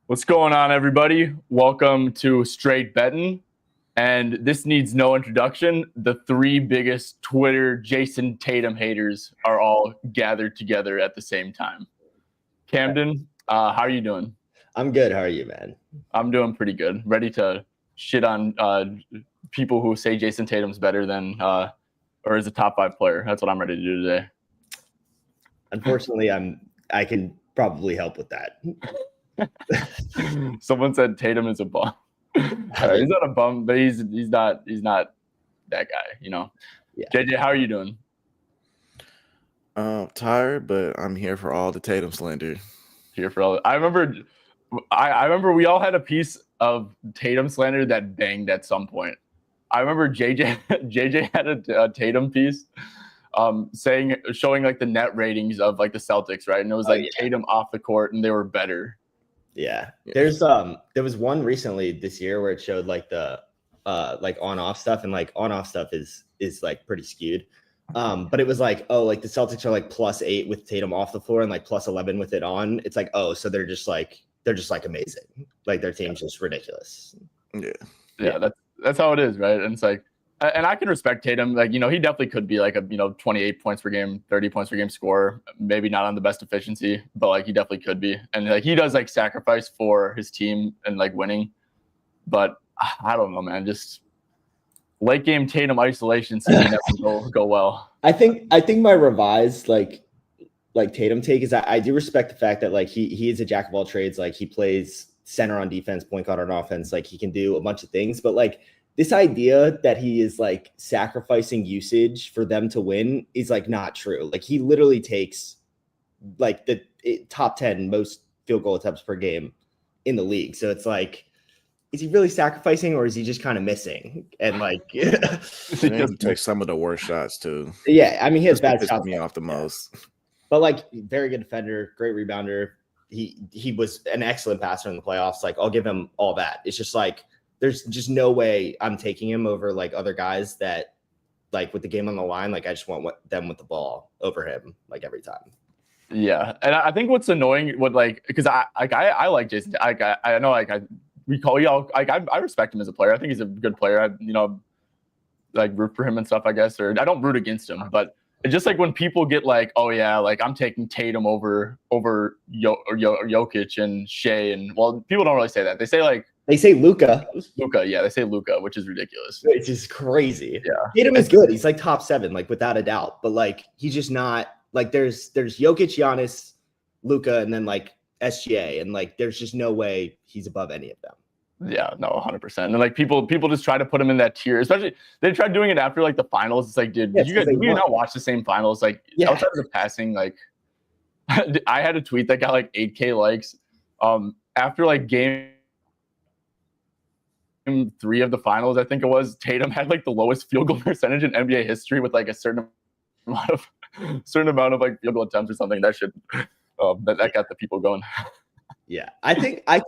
What's going on, everybody? Welcome to Straight Betting. And this needs no introduction. The three biggest Twitter Jason Tatum haters are all gathered together at the same time. Camden, how are you doing? I'm good. How are you, man? I'm doing pretty good. Ready to shit on people who say Jason Tatum's better than or is a top 5 player. That's what I'm ready to do today. Unfortunately, I can probably help with that. Someone said Tatum is a bum. He's not a bum, but he's not that guy, you know. Yeah. JJ, how are you doing? Tired, but I'm here for all the Tatum slander. Here for all. I remember we all had a piece of Tatum slander that banged at some point. I remember JJ had a Tatum piece showing like the net ratings of like the Celtics, right? And it was like Tatum off the court and they were better. Yeah. There was one recently this year where it showed like the like on-off stuff, and like on-off stuff is like pretty skewed. But it was like, oh, like the Celtics are like +8 with Tatum off the floor and like +11 with it on. It's like, oh, so they're just like amazing. Like their team's just ridiculous. Yeah, that's how it is, right? And it's like, and I can respect Tatum. Like, you know, he definitely could be like a 28 points per game, 30 points per game scorer. Maybe not on the best efficiency, but like he definitely could be. And like he does like sacrifice for his team and like winning. But I don't know, man. Just late game Tatum isolation seems to never go well. I think my revised like Tatum take is I do respect the fact that like he is a jack of all trades. Like he plays center on defense, point guard on offense. Like he can do a bunch of things, but like this idea that he is like sacrificing usage for them to win is like not true. Like he literally takes like the top 10 most field goal attempts per game in the league. So it's like, is he really sacrificing or is he just kind of missing? And like, he takes some of the worst shots too. Yeah, I mean he has bad shots. Me off the most. But like very good defender, great rebounder. He was an excellent passer in the playoffs. Like I'll give him all that. It's just like there's just no way I'm taking him over like other guys that like with the game on the line. Like I just want them with the ball over him like every time. Yeah, and I think what's annoying would like because I like Jason. I know like I respect him as a player. I think he's a good player. I like root for him and stuff. I guess, or I don't root against him, but it's just like when people get like, oh yeah, like I'm taking Tatum over Jokic and Shea, and well, people don't really say that. They say Luka. Yeah, they say Luka, which is ridiculous. It's just crazy. Yeah, Tatum is good. He's like top 7, like without a doubt. But like he's just not like there's Jokic, Giannis, Luka, and then like SGA, and like there's just no way he's above any of them. Yeah, no, 100%. And like people just try to put him in that tier. Especially they tried doing it after like the finals. It's like, dude, you not watch the same finals? Like outside of the passing, like I had a tweet that got like 8K likes. After like game 3 of the finals, I think it was, Tatum had like the lowest field goal percentage in NBA history with like a certain amount of like field goal attempts or something. That should that got the people going. Yeah, I think I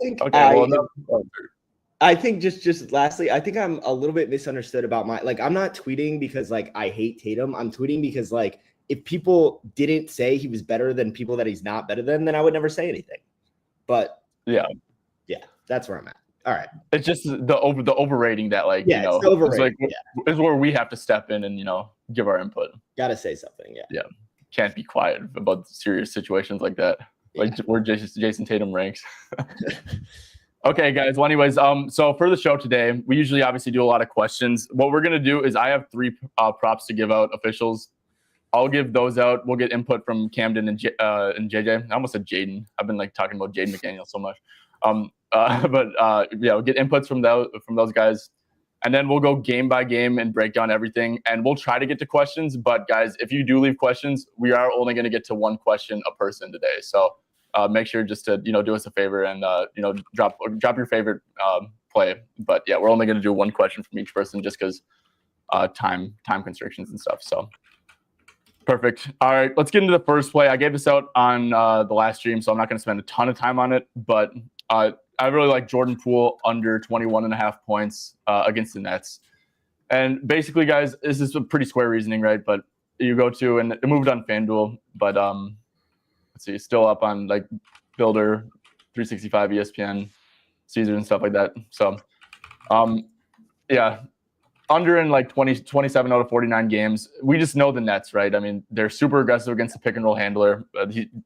think just lastly, I think I'm a little bit misunderstood about I'm not tweeting because like I hate Tatum. I'm tweeting because like if people didn't say he was better than people that he's not better than, then I would never say anything. But yeah, that's where I'm at. All right. It's just the overrating that like, is where we have to step in and, give our input. Got to say something. Yeah. Yeah. Can't be quiet about serious situations like that. Like where Jason Tatum ranks. Okay, guys. Well, anyways, so for the show today, we usually obviously do a lot of questions. What we're going to do is I have 3 props to give out, officials. I'll give those out. We'll get input from Camden and JJ. I almost said Jaden. I've been like talking about Jaden McDaniel so much. We'll get inputs from those guys. And then we'll go game by game and break down everything. And we'll try to get to questions. But guys, if you do leave questions, we are only going to get to 1 question a person today. So make sure just to, do us a favor and, drop your favorite play. But yeah, we're only going to do 1 question from each person just because time constrictions and stuff. So perfect. All right, let's get into the first play. I gave this out on the last stream, so I'm not going to spend a ton of time on it. But I really like Jordan Poole under 21.5 points against the Nets. And basically, guys, this is a pretty square reasoning, right? But you go to, and it moved on FanDuel, but let's see, still up on like Builder. 365, ESPN, Caesars, and stuff like that. So, yeah, under in like 27 out of 49 games. We just know the Nets, right? I mean, they're super aggressive against the pick and roll handler.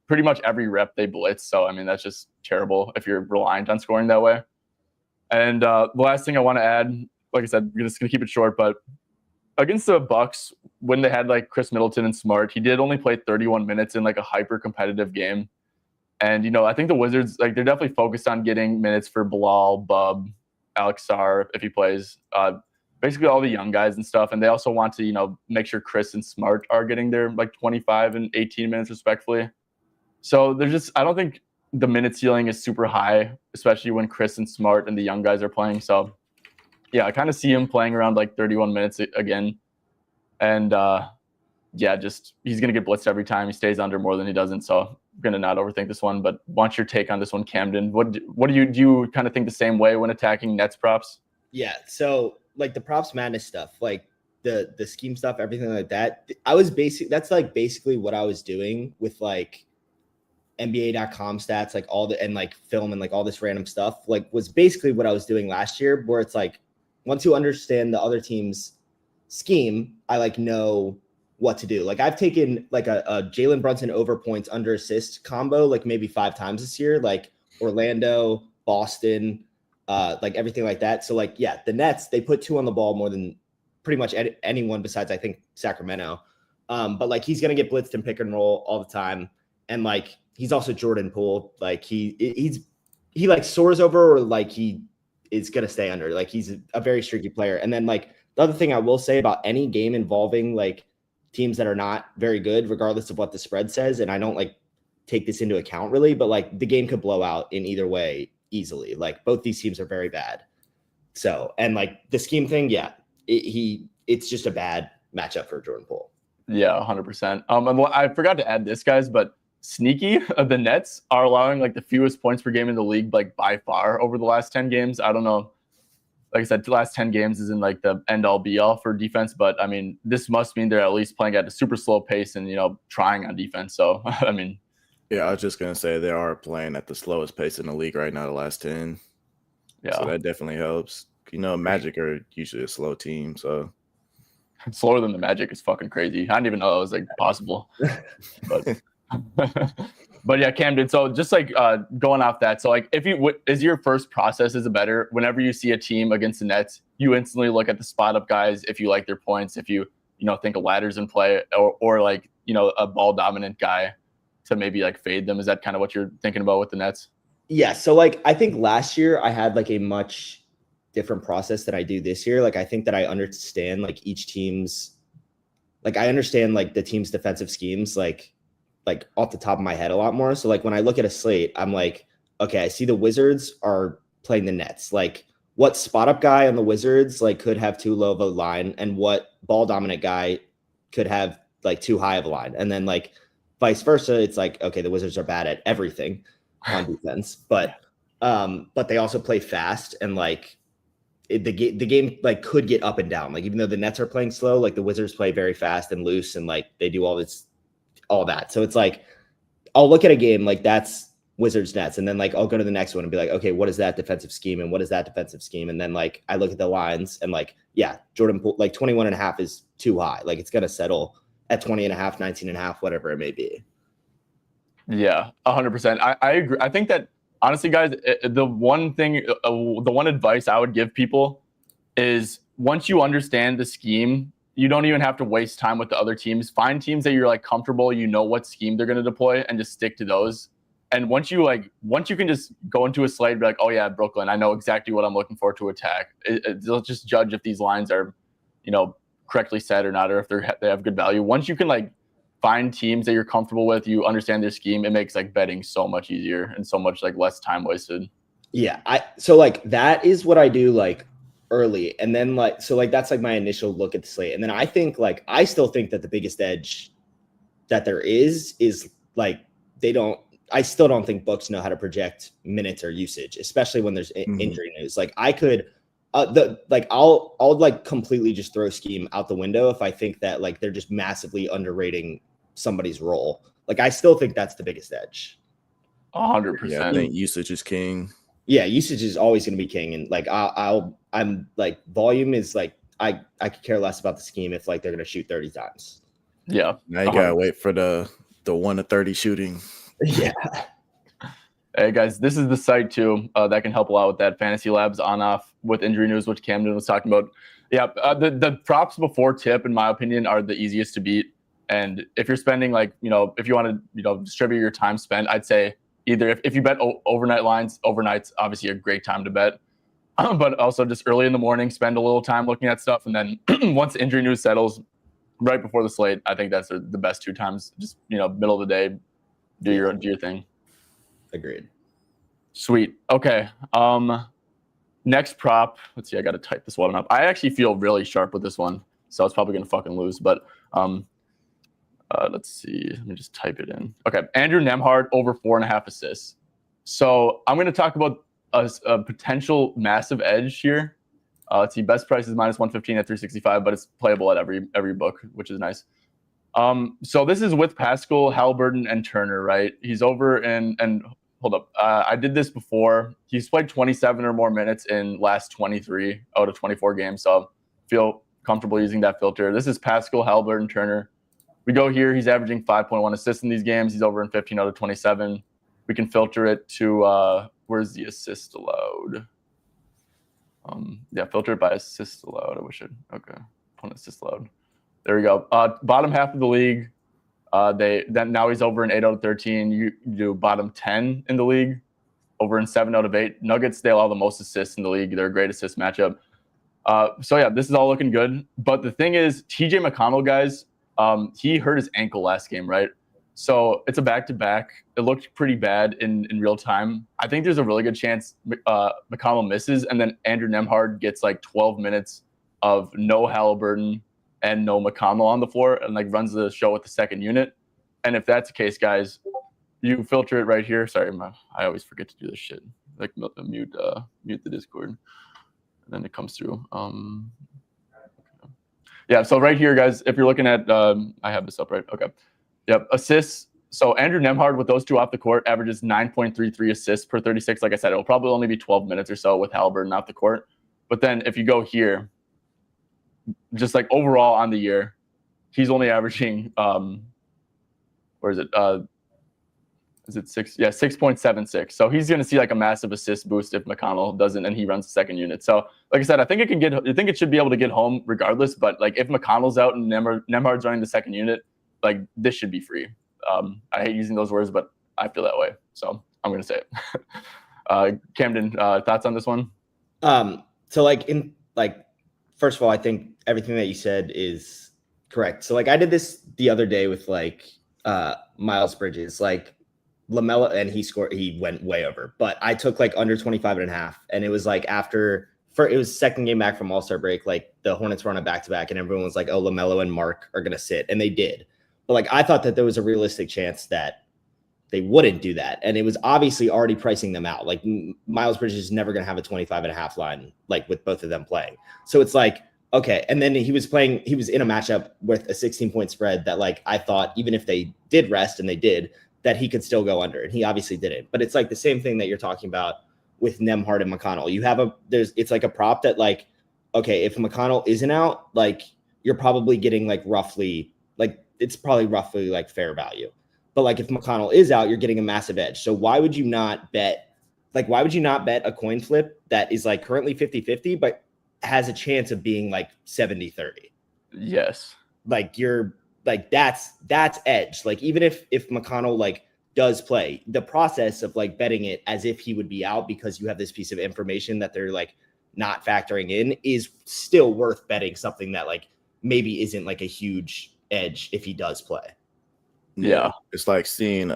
Pretty much every rep they blitz. So, I mean, that's just terrible if you're reliant on scoring that way. And the last thing I want to add, like I said, we're just going to keep it short, but against the Bucks, when they had like Chris Middleton and Smart, he did only play 31 minutes in like a hyper competitive game. And, I think the Wizards, like, they're definitely focused on getting minutes for Bilal, Bub, Alex Sarr, if he plays, basically all the young guys and stuff. And they also want to, make sure Chris and Smart are getting their like 25 and 18 minutes respectively. So I don't think the minute ceiling is super high, especially when Chris and Smart and the young guys are playing. So, yeah, I kind of see him playing around like 31 minutes again. And, he's going to get blitzed every time. He stays under more than he doesn't. So I'm going to not overthink this one. But want your take on this one, Camden. What do you kind of think the same way when attacking Nets props? Yeah, so like the props madness stuff, like the scheme stuff, everything like that. That's like basically what I was doing with like NBA.com stats, like and like film and like all this random stuff, like was basically what I was doing last year, where it's like once you understand the other team's scheme, I like know what to do. Like I've taken like a Jalen Brunson over points under assist combo like maybe 5 times this year, like Orlando, Boston, like everything like that. So like, yeah, the Nets, they put 2 on the ball more than pretty much anyone besides I think Sacramento. But like he's gonna get blitzed and pick and roll all the time, and like he's also Jordan Poole. Like he like soars over, or like he is gonna stay under. Like he's a very streaky player. And then like the other thing I will say about any game involving like teams that are not very good, regardless of what the spread says, and I don't like take this into account really, but like the game could blow out in either way easily. Like both these teams are very bad. So, and like the scheme thing, yeah, it's just a bad matchup for Jordan Poole. Yeah, 100%. And I forgot to add this, guys, but sneaky, the Nets are allowing like the fewest points per game in the league, like by far over the last 10 games. I don't know. Like I said, the last 10 games isn't like the end all be all for defense, but I mean, this must mean they're at least playing at a super slow pace and, trying on defense. So, I mean. Yeah, I was just going to say they are playing at the slowest pace in the league right now, the last 10. Yeah. So that definitely helps. Magic are usually a slow team, so. Slower than the Magic is fucking crazy. I didn't even know that was like possible. But yeah, Camden. So just like going off that, so like is your first process is it better whenever you see a team against the Nets, you instantly look at the spot up guys if you like their points, if you think a ladder's in play, or like a ball dominant guy to maybe like fade them. Is that kind of what you're thinking about with the Nets? Yeah. So like I think last year I had like a much different process than I do this year. Like I think that I understand like each team's, like I understand like the team's defensive schemes like off the top of my head a lot more. So like when I look at a slate, I'm like, okay, I see the Wizards are playing the Nets. Like what spot up guy on the Wizards like could have too low of a line, and what ball dominant guy could have like too high of a line. And then like vice versa, it's like, okay, the Wizards are bad at everything on defense, but they also play fast, and like the game like could get up and down. Like even though the Nets are playing slow, like the Wizards play very fast and loose, and like they do all that. So it's like I'll look at a game like that's Wizards Nets, and then like I'll go to the next one and be like, okay, what is that defensive scheme, and what is that defensive scheme? And then like I look at the lines, and like, yeah, Jordan Poole, like 21.5 is too high. Like it's gonna settle at 20.5, 19.5, whatever it may be. Yeah, 100%. I agree. I think that honestly, guys, the one advice I would give people is once you understand the scheme, you don't even have to waste time with the other teams. Find teams that you're like comfortable, what scheme they're going to deploy, and just stick to those. And once you can just go into a slate and be like, oh yeah, Brooklyn, I know exactly what I'm looking for to attack. They'll just judge if these lines are, correctly set or not, or if they have good value. Once you can like find teams that you're comfortable with, you understand their scheme, it makes like betting so much easier and so much like less time wasted. Yeah. So like that is what I do like early. And then like, so like, that's like my initial look at the slate. And then I think like, I still think that the biggest edge that there is like, I still don't think books know how to project minutes or usage, especially when there's injury news. Like I could, I'll like completely just throw scheme out the window if I think that like they're just massively underrating somebody's role. Like I still think that's the biggest edge. 100%. I think usage is king. Yeah, usage is always going to be king, and like I'm like volume is like I could care less about the scheme if like they're going to shoot 30 times. Yeah, now you gotta wait for the 1 to 30 shooting. Yeah. Hey guys, this is the site too that can help a lot with that. Fantasy Labs on off with injury news, which Camden was talking about. Yeah, the props before tip, in my opinion, are the easiest to beat. And if you're spending like, if you want to, distribute your time spent, I'd say either if you bet overnight lines, overnight's obviously a great time to bet. But also just early in the morning, spend a little time looking at stuff. And then once injury news settles right before the slate, I think that's the best 2 times. Just, middle of the day, do your thing. Agreed. Sweet. Okay. Next prop. Let's see. I got to type this one up. I actually feel really sharp with this one, so it's probably gonna fucking lose. But let's see. Let me just type it in. Okay. Andrew Nembhard over 4.5 assists. So I'm gonna talk about a potential massive edge here. Let's see. Best price is -115 at 365, but it's playable at every book, which is nice. So this is with Pascal, Halliburton, and Turner, right? He's over and hold up. I did this before. He's played 27 or more minutes in last 23 out of 24 games. So feel comfortable using that filter. This is Pascal, Halliburton, Turner. We go here. He's averaging 5.1 assists in these games. He's over in 15 out of 27. We can filter it to where's the assist allowed? Filter it by assist allowed. I wish it. Okay, opponent assist allowed. There we go. Bottom half of the league. Now he's over in 8 out of 13. You do bottom 10 in the league, over in 7 out of 8. Nuggets, they allow the most assists in the league. They're a great assist matchup. So yeah, this is all looking good. But the thing is, TJ McConnell, guys, he hurt his ankle last game, right? So it's a back-to-back. It looked pretty bad in real time. I think there's a really good chance McConnell misses, and then Andrew Nembhard gets like 12 minutes of no Halliburton and no McConnell on the floor, and like runs the show with the second unit. And if that's the case, guys, you filter it right here. Sorry, I always forget to do this shit. Like mute the Discord, and then it comes through. Yeah, so right here, guys, if you're looking at, I have this up, right? Okay. Yep, assists. So Andrew Nembhard with those 2 off the court averages 9.33 assists per 36. Like I said, it'll probably only be 12 minutes or so with Halliburton off the court. But then if you go here, just like overall on the year, he's only averaging where is it? Is it 6? Yeah, 6.76. So he's going to see like a massive assist boost if McConnell doesn't, and he runs the second unit. So like I said, I think it should be able to get home regardless. But like if McConnell's out and Nembhard's running the second unit, like this should be free. I hate using those words, but I feel that way. So I'm going to say it. Camden, thoughts on this one? So first of all, I think everything that you said is correct. So like I did this the other day with like Miles Bridges, like LaMelo, and he went way over, but I took like under 25.5, and it was like it was second game back from All-Star break. Like the Hornets were on a back-to-back, and everyone was like, oh, LaMelo and Mark are going to sit, and they did. But like I thought that there was a realistic chance that they wouldn't do that, and it was obviously already pricing them out. Like Miles Bridges is never going to have a 25.5 line, like with both of them playing. So it's like, okay. And then he was in a matchup with a 16-point spread that like I thought even if they did rest, and they did, that he could still go under, and he obviously didn't. But it's like the same thing that you're talking about with Nembhard and McConnell. You have it's like a prop that like, okay, if McConnell isn't out, like you're probably getting like roughly like fair value. But like if McConnell is out, you're getting a massive edge. So why would you not bet a coin flip that is like currently 50-50, but has a chance of being like 70-30? Yes. Like you're like, that's edge. Like even if McConnell like does play, the process of like betting it as if he would be out because you have this piece of information that they're like not factoring in is still worth betting something that like maybe isn't like a huge edge if he does play. Yeah. It's like seeing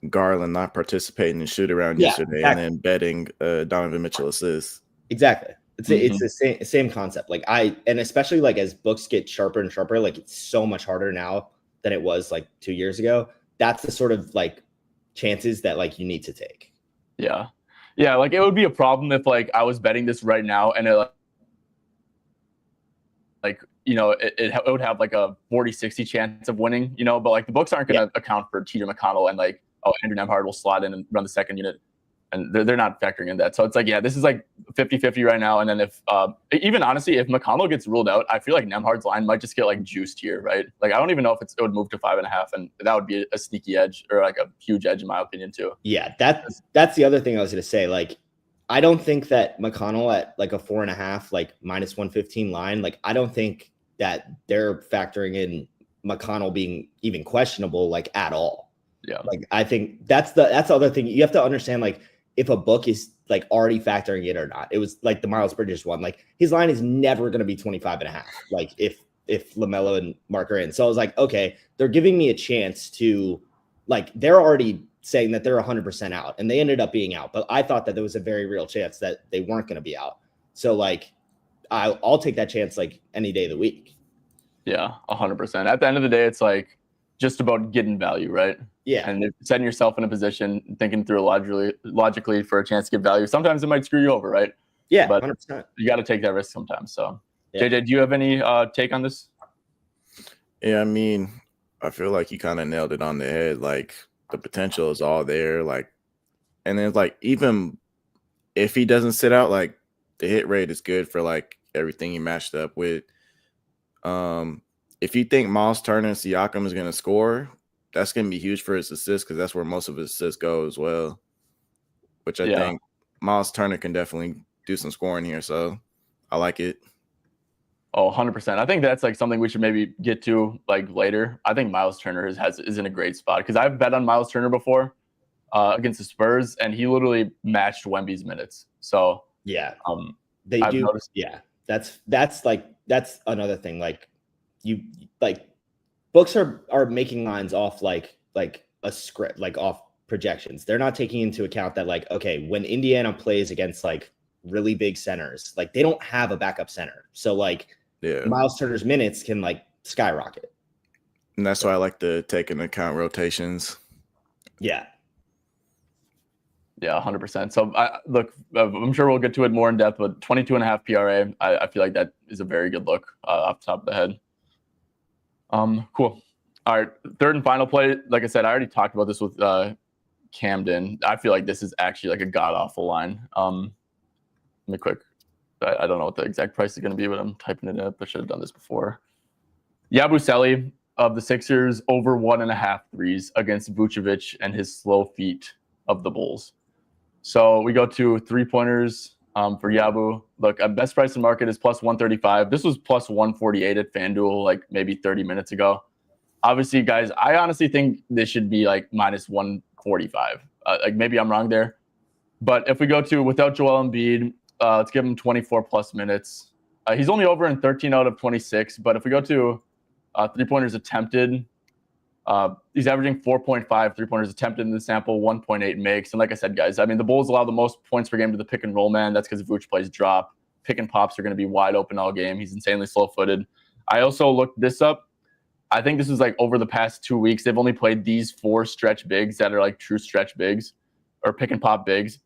Garland not participating in shoot around yesterday, exactly. And then betting Donovan Mitchell assists. Exactly. It's the same concept. Like and especially like as books get sharper and sharper, like it's so much harder now than it was like 2 years ago. That's the sort of like chances that like you need to take. Yeah. Yeah. Like it would be a problem if like I was betting this right now and it would have like a 40-60 chance of winning, but like the books aren't going to account for TJ McConnell and like oh, Andrew Nembhard will slot in and run the second unit. And they're not factoring in that. So it's like, yeah, this is like 50-50 right now. And then if even honestly, if McConnell gets ruled out, I feel like Nembhard's line might just get like juiced here, right? Like I don't even know if it would move to 5.5, and that would be a sneaky edge or like a huge edge in my opinion too. Yeah, that's the other thing I was gonna say. Like, I don't think that McConnell at like a 4.5, like minus 115 line, like I don't think that they're factoring in McConnell being even questionable like at all. Yeah, like I think that's the other thing you have to understand. Like, if a book is like already factoring it or not. It was like the Miles Bridges one. Like his line is never going to be 25.5. Like if LaMelo and Mark are in. So I was like, okay, they're giving me a chance to, like, they're already saying that they're 100% out, and they ended up being out. But I thought that there was a very real chance that they weren't going to be out. So like, I'll take that chance like any day of the week. Yeah, 100%. At the end of the day, it's like just about getting value, right? Yeah. And if setting yourself in a position, thinking through logically for a chance to get value. Sometimes it might screw you over, right? Yeah, but 100%. You got to take that risk sometimes. So, yeah. JJ, do you have any take on this? Yeah, I mean, I feel like you kind of nailed it on the head. Like the potential is all there. Like, and then like even if he doesn't sit out, like the hit rate is good for like everything he matched up with. If you think Miles Turner and Siakam is going to score, that's going to be huge for his assists because that's where most of his assists go as well, which I think Miles Turner can definitely do some scoring here. So I like it. Oh, 100%. I think that's like something we should maybe get to like later. I think Miles Turner is in a great spot because I've bet on Miles Turner before against the Spurs, and he literally matched Wemby's minutes. So yeah, I've do. Noticed. Yeah, that's another thing. Like like books are making lines off like a script, like off projections. They're not taking into account that like, okay, when Indiana plays against like really big centers, like they don't have a backup center. So like Miles Turner's minutes can like skyrocket. And that's why I like to take into account rotations. Yeah. Yeah, 100%. So look, I'm sure we'll get to it more in depth, but 22.5 PRA, I feel like that is a very good look off the top of the head. Cool. All right, third and final play. Like I said, I already talked about this with Camden. I feel like this is actually like a god-awful line. Let me quick. I don't know what the exact price is going to be, but I'm typing it up. I should have done this before. Yabusele of the Sixers over 1.5 threes against Vucevic and his slow feet of the Bulls. So we go to 3-pointers for Yabu. Look, best price in market is plus 135. This was plus 148 at FanDuel like maybe 30 minutes ago. Obviously, guys, I honestly think this should be like minus 145. Like maybe I'm wrong there. But if we go to without Joel Embiid, let's give him 24 plus minutes. He's only over in 13 out of 26. But if we go to 3-pointers attempted, he's averaging 4.5 3-pointers attempted in the sample, 1.8 makes. And like I said, guys, I mean, the Bulls allow the most points per game to the pick and roll man. That's because Vooch plays drop. Pick and pops are going to be wide open all game. He's insanely slow-footed. I also looked this up. I think this is like over the past 2 weeks, they've only played these 4 stretch bigs that are like true stretch bigs or pick and pop bigs.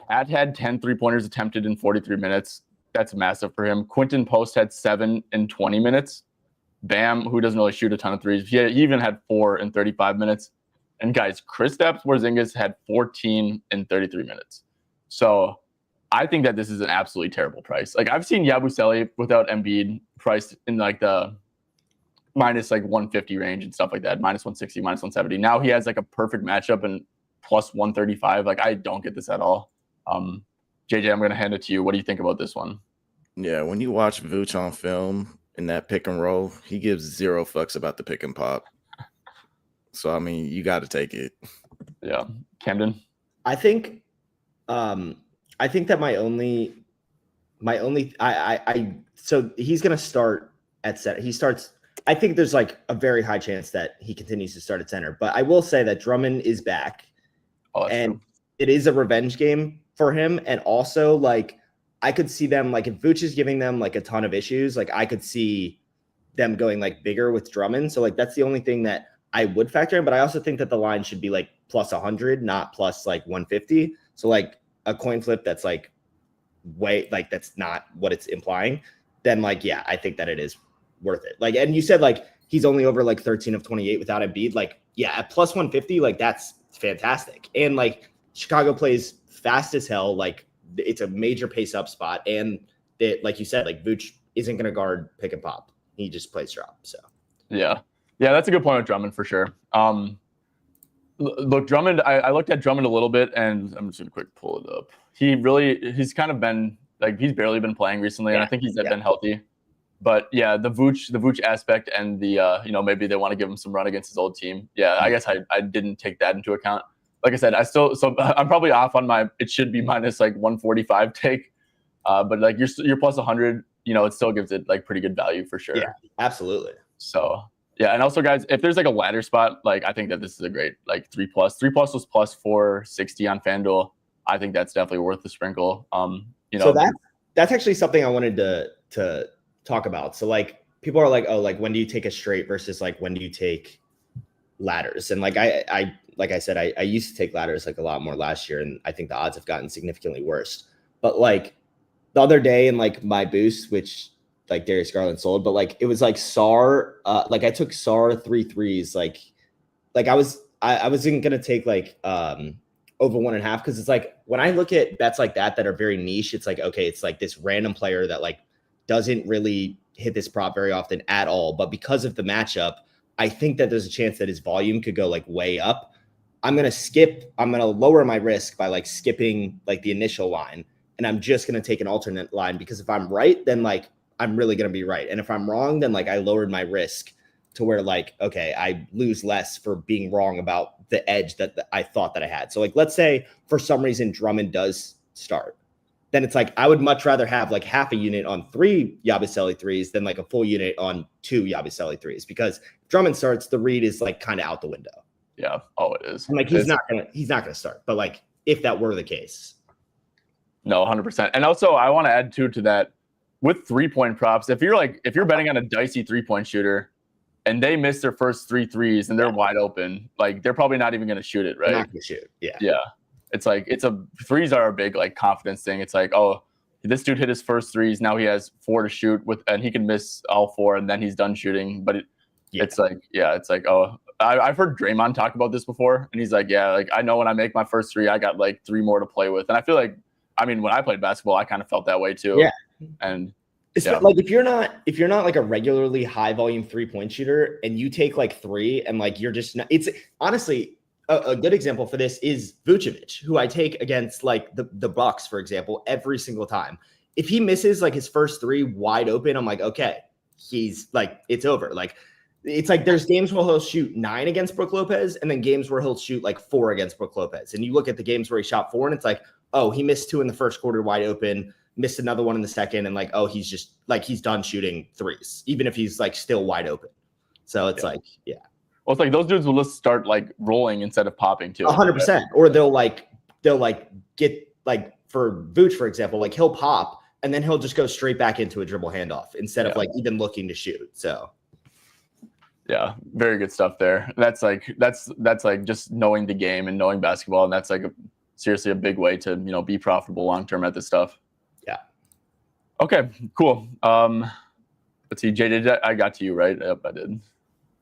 Cat had 10 3-pointers attempted in 43 minutes. That's massive for him. Quentin Post had 7 in 20 minutes. Bam, who doesn't really shoot a ton of threes. He even had 4 in 35 minutes. And guys, Kristaps Porzingis had 14 in 33 minutes. So I think that this is an absolutely terrible price. Like I've seen Yabusele without Embiid priced in like the minus like 150 range and stuff like that, minus 160, minus 170. Now he has like a perfect matchup and plus 135. Like I don't get this at all. JJ, I'm going to hand it to you. What do you think about this one? Yeah, when you watch Vooch on film in that pick and roll, he gives 0 fucks about the pick and pop. So, I mean, you got to take it. Yeah. Camden? I think that my only, so he's going to start at center. He starts, I think there's like a very high chance that he continues to start at center, but I will say that Drummond is back and it is a revenge game for him. And also like, I could see them, like if Vooch is giving them like a ton of issues, like I could see them going like bigger with Drummond. So like, that's the only thing that I would factor in, but I also think that the line should be like plus 100, not plus like 150. So like a coin flip that's like way, like that's not what it's implying. Then like, yeah, I think that it is worth it. Like, and you said like, he's only over like 13 of 28 without Embiid. Like, yeah, at plus 150, like that's fantastic. And like Chicago plays fast as hell. Like it's a major pace up spot. And it, like you said, like Vooch isn't going to guard pick and pop. He just plays drop. So yeah, that's a good point with Drummond for sure. Look, Drummond, I looked at Drummond a little bit, and I'm just going to quick pull it up. He's kind of been like, he's barely been playing recently, and I think he's been healthy. But yeah, the Vooch aspect and the maybe they want to give him some run against his old team. Yeah, I guess I didn't take that into account. Like I said, I'm probably off on my it should be minus like 145 take. But like you're plus 100, it still gives it like pretty good value for sure. Yeah, absolutely. So yeah, and also guys, if there's like a ladder spot, like I think that this is a great like 3+. 3+ was plus 460 on FanDuel. I think that's definitely worth the sprinkle. So that's actually something I wanted to talk about. So like people are like, oh, like when do you take a straight versus like when do you take ladders? And like I said, I used to take ladders like a lot more last year, and I think the odds have gotten significantly worse. But like the other day in like my boost, which like Darius Garland sold, but like it was like SAR, like I took SAR 3 threes, like I wasn't gonna take like over 1.5, because it's like when I look at bets like that are very niche, it's like, okay, it's like this random player that like doesn't really hit this prop very often at all, but because of the matchup, I think that there's a chance that his volume could go like way up. I'm gonna lower my risk by like skipping like the initial line, and I'm just gonna take an alternate line, because if I'm right, then like I'm really going to be right. And if I'm wrong, then like I lowered my risk to where like, okay, I lose less for being wrong about the edge that I thought that I had. So like, let's say for some reason Drummond does start, then it's like, I would much rather have like half a unit on 3 Yabusele threes than like a full unit on 2 Yabusele threes, because if Drummond starts, the read is like kind of out the window. Yeah. Oh, it is. And like, he's not going to start, but like, if that were the case. No, 100%. And also I want to add too to that, with 3-point props, if you're betting on a dicey 3-point shooter and they miss their first 3 threes and they're wide open, like they're probably not even going to shoot it, right? They're not going to shoot. Yeah. Yeah. It's like threes are a big like confidence thing. It's like, oh, this dude hit his first threes, now he has 4 to shoot with, and he can miss all 4 and then he's done shooting. But it's like, oh, I've heard Draymond talk about this before, and he's like, yeah, like I know when I make my first 3, I got like 3 more to play with. And I feel like, I mean, when I played basketball, I kind of felt that way too. Yeah. And like if you're not like a regularly high volume 3-point shooter and you take like 3 and like you're just not, it's honestly a good example for this is Vucevic, who I take against like the Bucks, for example, every single time. If he misses like his first 3 wide open, I'm like, okay, he's like, it's over. Like it's like there's games where he'll shoot 9 against Brook Lopez and then games where he'll shoot like 4 against Brook Lopez. And you look at the games where he shot 4 and it's like, oh, he missed 2 in the first quarter wide open, missed another one in the second, and like, oh, he's just like, he's done shooting 3s, even if he's like still wide open. So it's like, yeah. Well, it's like those dudes will just start like rolling instead of popping too. 100%. Or they'll get like for Vooch, for example, like he'll pop and then he'll just go straight back into a dribble handoff instead of like even looking to shoot. So yeah, very good stuff there. That's like just knowing the game and knowing basketball, and that's like seriously a big way to be profitable long term at this stuff. Yeah. Okay, cool. Let's see, Jay, I got to you, right? Yep, I did.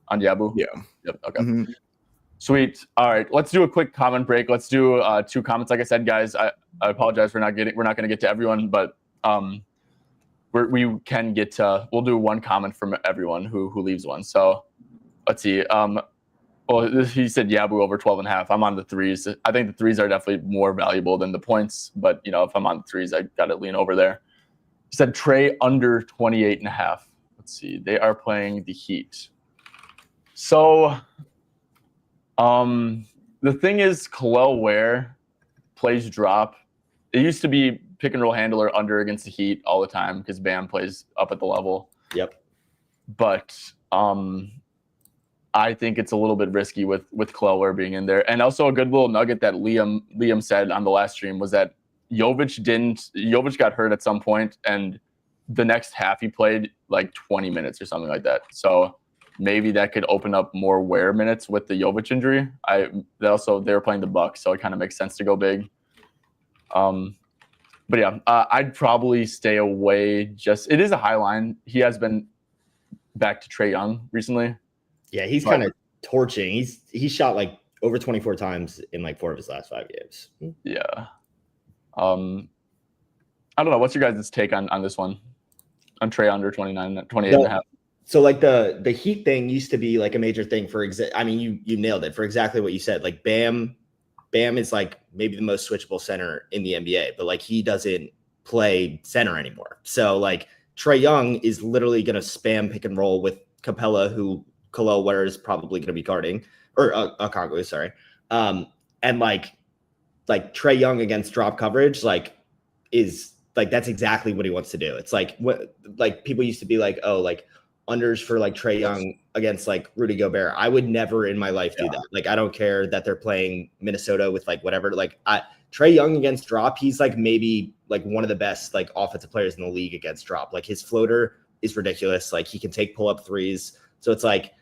On Yabu? Yeah. Yep. Okay. Mm-hmm. Sweet. All right, let's do a quick comment break. Let's do 2 comments. Like I said, guys, I apologize we're not going to get to everyone, but we can get to, we'll do 1 comment from everyone who leaves one. So let's see. Well, he said Yabu over 12.5. I'm on the 3s. I think the 3s are definitely more valuable than the points, but if I'm on the 3s, I got to lean over there. He said Trey under 28.5. Let's see. They are playing the Heat. So the thing is, Khalil Ware plays drop. It used to be pick and roll handler under against the Heat all the time because Bam plays up at the level. Yep. But I think it's a little bit risky with Khalil Ware being in there. And also a good little nugget that Liam said on the last stream was that Jovic got hurt at some point, and the next half he played like 20 minutes or something like that. So maybe that could open up more Ware minutes with the Jovic injury. They were playing the Bucks, so it kind of makes sense to go big. But yeah, I'd probably stay away. It is a high line. He has been back to Trae Young recently. Yeah, he's kind of torching. He shot like over 24 times in like 4 of his last 5 games. Yeah. I don't know. What's your guys' take on this one? On Trae under 28 and a half. So like the Heat thing used to be like a major thing for I mean, you nailed it for exactly what you said. Like Bam is like maybe the most switchable center in the NBA, but like he doesn't play center anymore. So like Trae Young is literally going to spam pick and roll with Capella, who Khalil Ware is probably going to be guarding, or Okongwu, sorry. And like Trae Young against drop coverage, like is like that's exactly what he wants to do. It's like what like people used to be like, oh, like unders for like Trae Young against like Rudy Gobert. I would never in my life do that. Like I don't care that they're playing Minnesota with like whatever. Like Trae Young against drop, he's like maybe like one of the best like offensive players in the league against drop. Like his floater is ridiculous. Like he can take pull up threes. So it's like,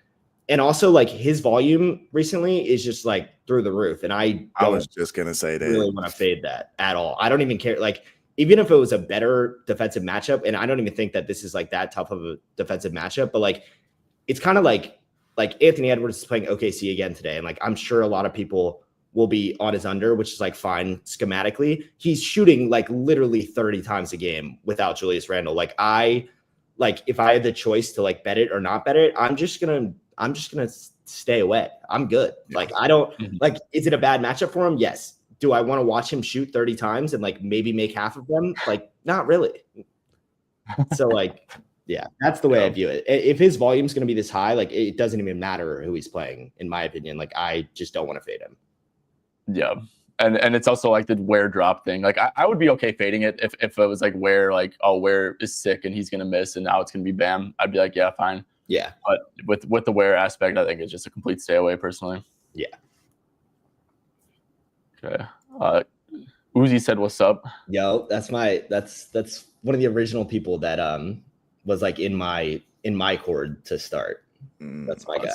and also like his volume recently is just like through the roof. And I was just gonna say that really want to fade that at all. I don't even care. Like even if it was a better defensive matchup, and I don't even think that this is like that tough of a defensive matchup, but like it's kind of like Anthony Edwards is playing OKC again today, and like I'm sure a lot of people will be on his under, which is like fine schematically. He's shooting like literally 30 times a game without Julius Randle. Like if I had the choice to like bet it or not bet it, I'm just gonna stay away. I'm good. Like I don't like. Is it a bad matchup for him? Yes. Do I want to watch him shoot 30 times and like maybe make half of them? Like not really. So like, yeah, that's the way I view it. If his volume's going to be this high, like it doesn't even matter who he's playing, in my opinion. Like I just don't want to fade him. Yeah. And it's also like the Ware drop thing. Like I would be okay fading it if it was like Ware, like, oh, Ware is sick and he's going to miss and now it's going to be Bam. I'd be like, yeah, fine. Yeah. But with the Ware aspect, I think it's just a complete stay away personally. Yeah. Okay. Uzi said, "What's up?" Yo, that's one of the original people that was like in my cord to start. That's my guy.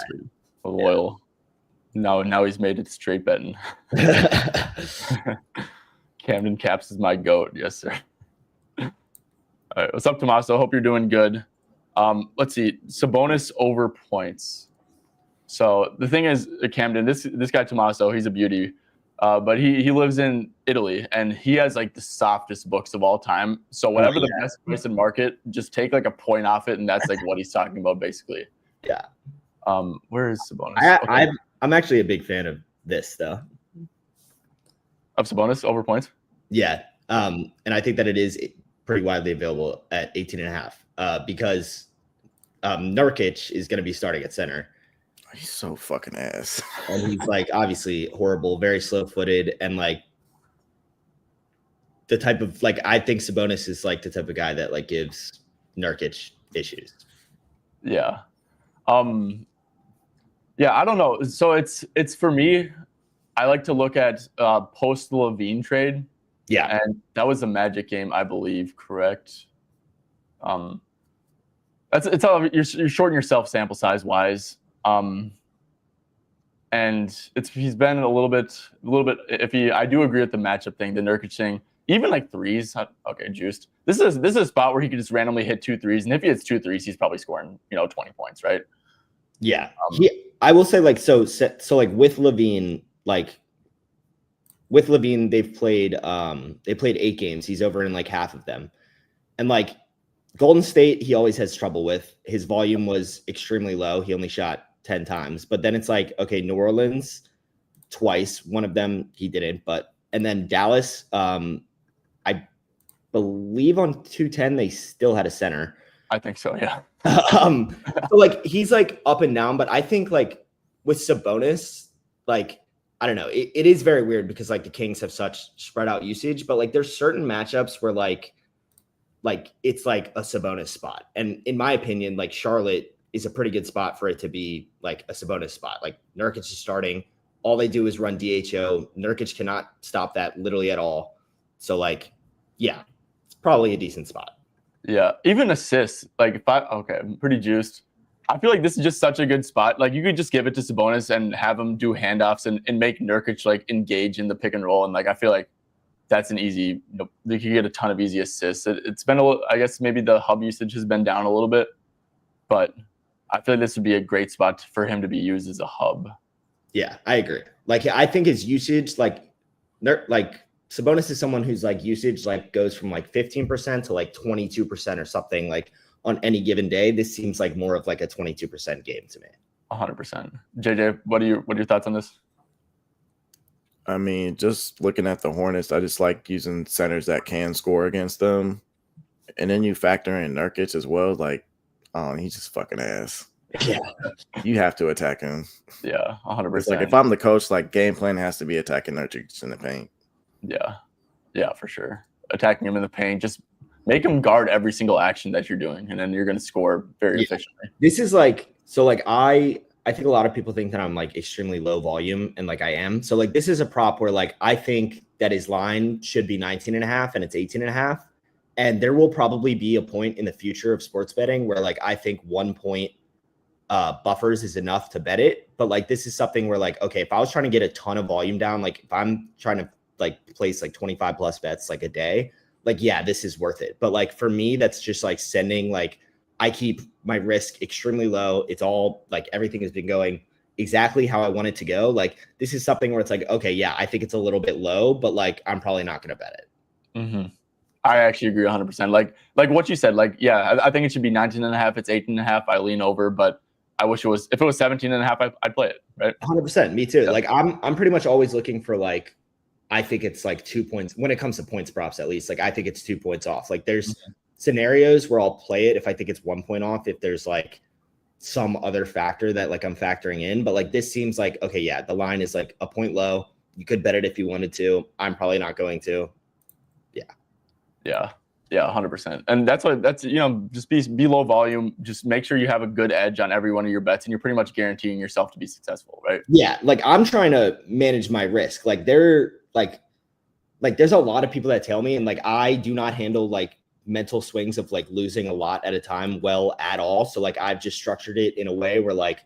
Loyal. Yeah. Now he's made it straight betting. Camden Caps is my goat. Yes, sir. All right. What's up, Tommaso? Hope you're doing good. Let's see. Sabonis over points. So the thing is, Camden, this guy Tommaso, he's a beauty. But he lives in Italy and he has like the softest books of all time. So whatever the best price in market, just take like a point off it, and that's like what he's talking about basically. Yeah. Where is Sabonis? I'm actually a big fan of this though. Of Sabonis over points? Yeah. And I think that it is pretty widely available at 18.5. Because Nurkic is going to be starting at center. He's so fucking ass. And he's like obviously horrible, very slow-footed, and like the type of like I think Sabonis is like the type of guy that like gives Nurkic issues. Yeah. Yeah, I don't know. So it's for me, I like to look at post Levine trade. Yeah. And that was a Magic game, I believe, correct? It's all you're shorting yourself sample size wise. And he's been a little bit iffy. I do agree with the matchup thing, the Nurkic thing. Even like threes, okay, juiced. This is a spot where he could just randomly hit 2 threes, and if he hits 2 threes, he's probably scoring 20 points, right? Yeah, I will say like so like with Levine they've played 8 games. He's over in like half of them, and like Golden State, he always has trouble with. His volume was extremely low. He only shot 10 times. But then it's like, okay, New Orleans twice. One of them he didn't. And then Dallas, I believe on 210 they still had a center. I think so, yeah. So like he's like up and down, but I think like with Sabonis, like I don't know, it is very weird because like the Kings have such spread out usage, but like there's certain matchups where like it's like a Sabonis spot. And in my opinion, like Charlotte is a pretty good spot for it to be like a Sabonis spot. Like Nurkic is starting. All they do is run DHO. Nurkic cannot stop that literally at all. So like, yeah, it's probably a decent spot. Yeah. Even assists. Like I'm pretty juiced. I feel like this is just such a good spot. Like you could just give it to Sabonis and have him do handoffs and make Nurkic like engage in the pick and roll. And like, I feel like that's an easy, they could get a ton of easy assists. It's been a little, I guess maybe the hub usage has been down a little bit, but I feel like this would be a great spot for him to be used as a hub. Yeah, I agree. Like, I think his usage, like Sabonis is someone whose like usage like goes from like 15% to like 22% or something like on any given day. This seems like more of like a 22% game to me. 100%. JJ, what are your thoughts on this? I mean, just looking at the Hornets, I just like using centers that can score against them. And then you factor in Nurkic as well. Like, oh, he's just fucking ass. Yeah. You have to attack him. Yeah, 100%. It's like if I'm the coach, like game plan has to be attacking Nurkic in the paint. Yeah, for sure. Attacking him in the paint, just make him guard every single action that you're doing, and then you're going to score very efficiently. This is like, so like I think a lot of people think that I'm like extremely low volume, and like I am. So like this is a prop where like I think that his line should be 19.5 and it's 18.5. And there will probably be a point in the future of sports betting where like I think 1 point buffers is enough to bet it. But like this is something where like, okay, if I was trying to get a ton of volume down, like if I'm trying to like place like 25 plus bets like a day, like yeah, this is worth it. But like for me, that's just like sending, like I keep my risk extremely low. It's all like everything has been going exactly how I want it to go. Like this is something where it's like, okay, yeah, I think it's a little bit low, but like I'm probably not going to bet it. Mm-hmm. I actually agree 100%. Like what you said, like, yeah, I think it should be 19.5. It's 18.5. I lean over, but I wish it was, if it was 17.5, I'd play it. Right. 100%. Me too. Yeah. Like I'm pretty much always looking for like, I think it's like 2 points when it comes to points props, at least. Like I think it's 2 points off. Like there's scenarios where I'll play it if I think it's 1 point off, if there's like some other factor that like I'm factoring in. But like this seems like, okay, yeah, the line is like a point low. You could bet it if you wanted to. I'm probably not going to. Yeah, 100%. And that's just be low volume. Just make sure you have a good edge on every one of your bets, and you're pretty much guaranteeing yourself to be successful, right? Yeah, like I'm trying to manage my risk. Like there's a lot of people that tell me, and like I do not handle like mental swings of like losing a lot at a time well at all. So like I've just structured it in a way where like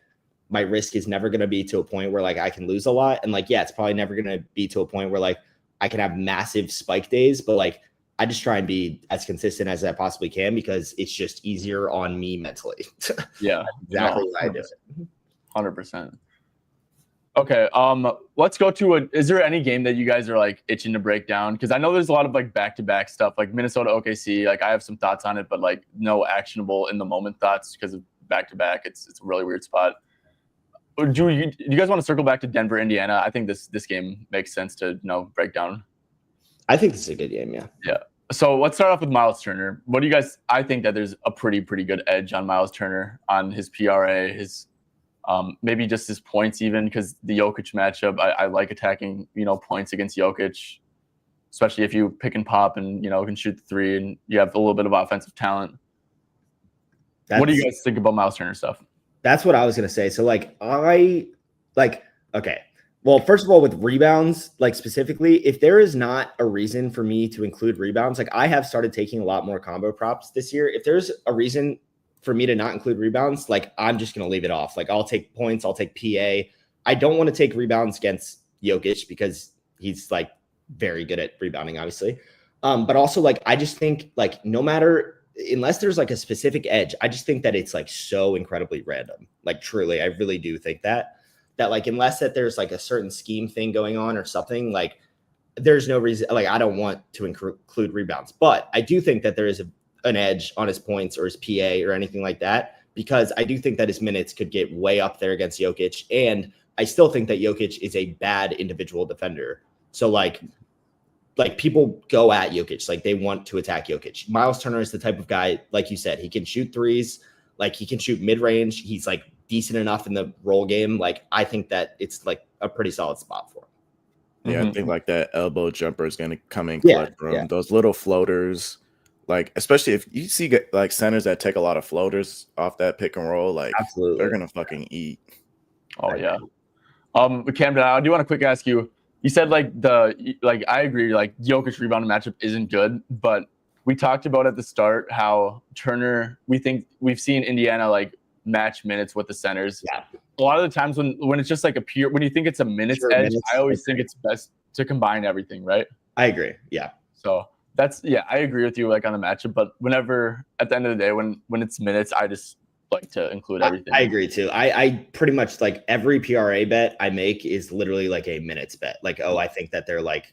my risk is never going to be to a point where like I can lose a lot. And like, yeah, it's probably never going to be to a point where like I can have massive spike days, but like I just try and be as consistent as I possibly can because it's just easier on me mentally. Yeah, exactly what I do. 100%. Okay, let's go to is there any game that you guys are like itching to break down? Because I know there's a lot of like back-to-back stuff, like Minnesota OKC. Like I have some thoughts on it, but like no actionable in the moment thoughts because of back-to-back. It's a really weird spot. Do you guys want to circle back to Denver, Indiana? I think this game makes sense to break down. I think this is a good game, yeah. Yeah. So let's start off with Miles Turner. What do you guys? I think that there's a pretty good edge on Miles Turner, on his PRA, his maybe just his points even, because the Jokic matchup. I like attacking points against Jokic, especially if you pick and pop and can shoot the three and you have a little bit of offensive talent. What do you guys think about Miles Turner stuff? That's what I was gonna say. So okay. Well, first of all, with rebounds, like specifically, if there is not a reason for me to include rebounds, like I have started taking a lot more combo props this year. If there's a reason for me to not include rebounds, like I'm just going to leave it off. Like I'll take points, I'll take PA. I don't want to take rebounds against Jokic because he's like very good at rebounding, obviously. But also like, I just think like no matter, unless there's like a specific edge, I just think that it's like so incredibly random. Like truly, I really do think that like, unless that there's like a certain scheme thing going on or something, like there's no reason, like I don't want to include rebounds, but I do think that there is an edge on his points or his PA or anything like that, because I do think that his minutes could get way up there against Jokic. And I still think that Jokic is a bad individual defender. So like people go at Jokic, like they want to attack Jokic. Miles Turner is the type of guy, like you said, he can shoot threes, like he can shoot mid-range. He's like decent enough in the roll game. Like I think that it's like a pretty solid spot for him. Yeah, I think like that elbow jumper is going to come in clutch for him. Yeah. Those little floaters, like especially if you see like centers that take a lot of floaters off that pick and roll, like absolutely they're going to fucking eat. Oh yeah. Camden, I do want to quick ask you. You said like I agree, like Jokic rebounding matchup isn't good, but we talked about at the start how Turner, we've seen Indiana like match minutes with the centers. Yeah. A lot of the times when it's just like when you think it's a minutes edge, I always think it's best to combine everything, right? I agree. Yeah. So I agree with you like on the matchup, but whenever at the end of the day when it's minutes, like to include everything. I agree too. I pretty much like every PRA bet I make is literally like a minutes bet. Like, I think that they're like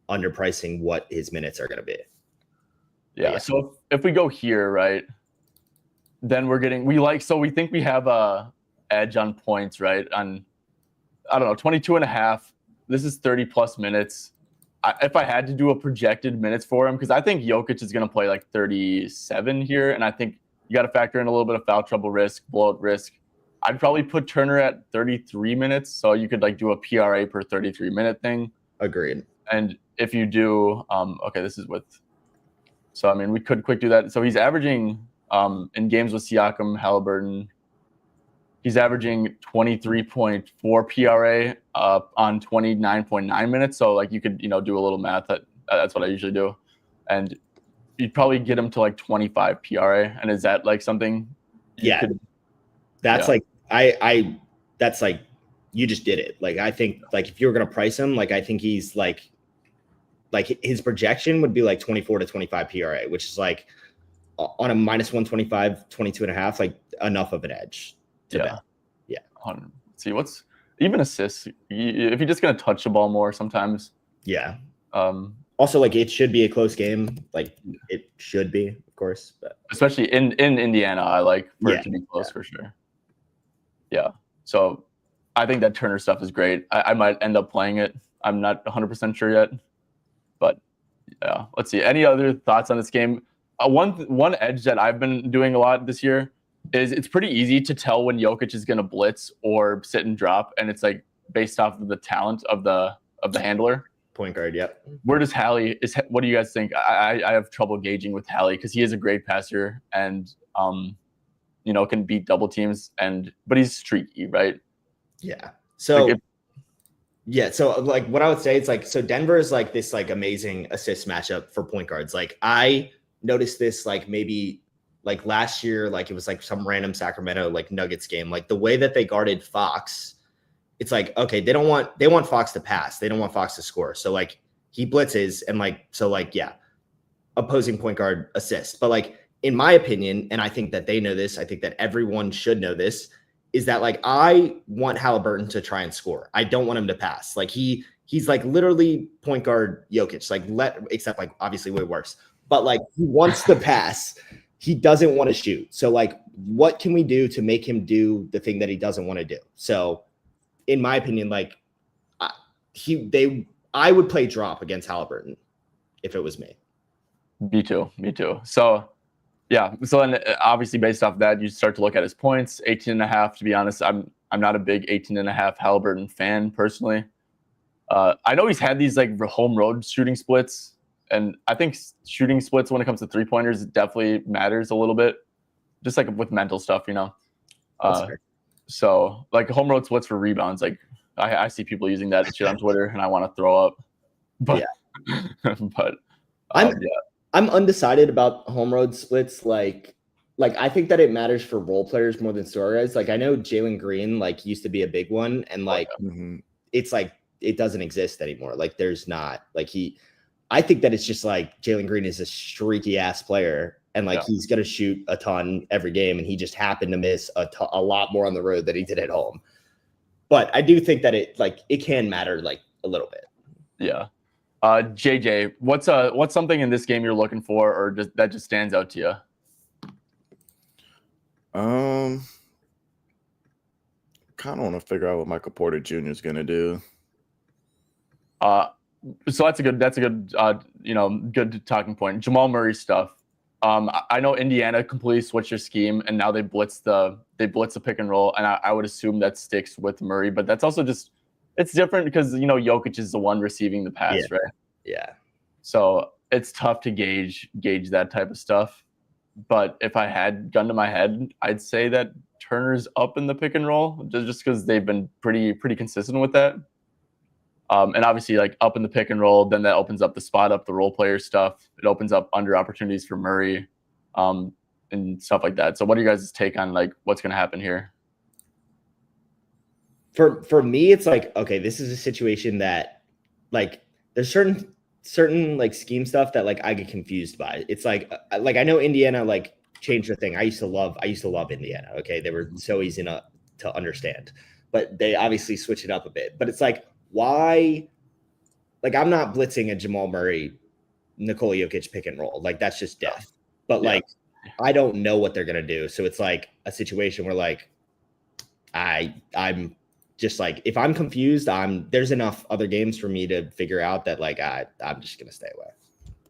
underpricing what his minutes are going to be. Yeah. So if we go here, right, then we think we have a edge on points, right? On, I don't know, 22.5. This is 30 plus minutes. If I had to do a projected minutes for him, because I think Jokic is going to play like 37 here, and I think you got to factor in a little bit of foul trouble risk, blowout risk. I'd probably put Turner at 33 minutes, so you could like do a PRA per 33-minute thing. Agreed. And if you do, okay, this is with. So I mean, we could quick do that. So he's averaging in games with Siakam, Halliburton, he's averaging 23.4 PRA on 29.9 minutes. So like you could, do a little math. That's what I usually do. And you'd probably get him to like 25 PRA. And is that like something? That's like, that's like, you just did it. Like, I think like if you were going to price him, like, I think he's like his projection would be like 24 to 25 PRA, which is like on a minus 125, 22.5, like enough of an edge. Bet. Yeah. Let's see, what's even assists? If you're just gonna touch the ball more, sometimes. Yeah. Also, like it should be a close game. Like it should be, of course, but especially in Indiana, I like for it to be close for sure. Yeah. So I think that Turner stuff is great. I might end up playing it. I'm not 100% sure yet, but yeah. Let's see. Any other thoughts on this game? One edge that I've been doing a lot this year is it's pretty easy to tell when Jokic is going to blitz or sit and drop, and it's like based off of the talent of the handler. Point guard, yep. Where does Hallie is? What do you guys think? I have trouble gauging with Hallie because he is a great passer and can beat double teams but he's streaky, right? Yeah. So so like what I would say, it's like, so Denver is like this like amazing assist matchup for point guards. Like I noticed this like maybe like last year, like it was like some random Sacramento like Nuggets game, like the way that they guarded Fox. It's like, okay, they want Fox to pass. They don't want Fox to score. So like he blitzes and like, so like, yeah, opposing point guard assist. But like, in my opinion, and I think that they know this, I think that everyone should know this, is that like, I want Halliburton to try and score. I don't want him to pass. Like he's like literally point guard Jokic, like except like obviously way worse, but like he wants to pass. He doesn't want to shoot. So like, what can we do to make him do the thing that he doesn't want to do? So in my opinion, like I would play drop against Halliburton if it was me. Me too. So yeah. So then obviously based off that, you start to look at his points, 18.5. To be honest, I'm not a big 18.5 Halliburton fan personally. I know he's had these like home road shooting splits, and I think shooting splits when it comes to 3-pointers definitely matters a little bit, just like with mental stuff, So like home road splits for rebounds, like I see people using that shit on Twitter, and I want to throw up. But but I'm undecided about home road splits. Like I think that it matters for role players more than star guys. Like I know Jalen Green like used to be a big one, and like it's like it doesn't exist anymore. Like there's not like I think that it's just like Jalen Green is a streaky ass player, and like he's gonna shoot a ton every game, and he just happened to miss a lot more on the road than he did at home. But I do think that it can matter like a little bit. Yeah. JJ, what's something in this game you're looking for, or that just stands out to you? Kind of want to figure out what Michael Porter Jr. is gonna do. So that's a good good talking point. Jamal Murray stuff. I know Indiana completely switched their scheme, and now they blitz the pick and roll, and I would assume that sticks with Murray, but that's also just it's different because Jokic is the one receiving the pass, right? Yeah. So it's tough to gauge that type of stuff. But if I had gun to my head, I'd say that Turner's up in the pick and roll just because they've been pretty consistent with that. And obviously, like up in the pick and roll, then that opens up the spot up the role player stuff. It opens up under opportunities for Murray, and stuff like that. So, what are you guys' take on like what's going to happen here? For me, it's like, okay, this is a situation that like there's certain like scheme stuff that like I get confused by. It's like I know Indiana like change the thing. I used to love Indiana. Okay, they were so easy to understand, but they obviously switch it up a bit. But it's like, why? Like, I'm not blitzing a Jamal Murray, Nikola Jokic pick and roll. Like, that's just death. But like, I don't know what they're gonna do. So it's like a situation where like I'm just like, if I'm confused, there's enough other games for me to figure out that like I'm just gonna stay away.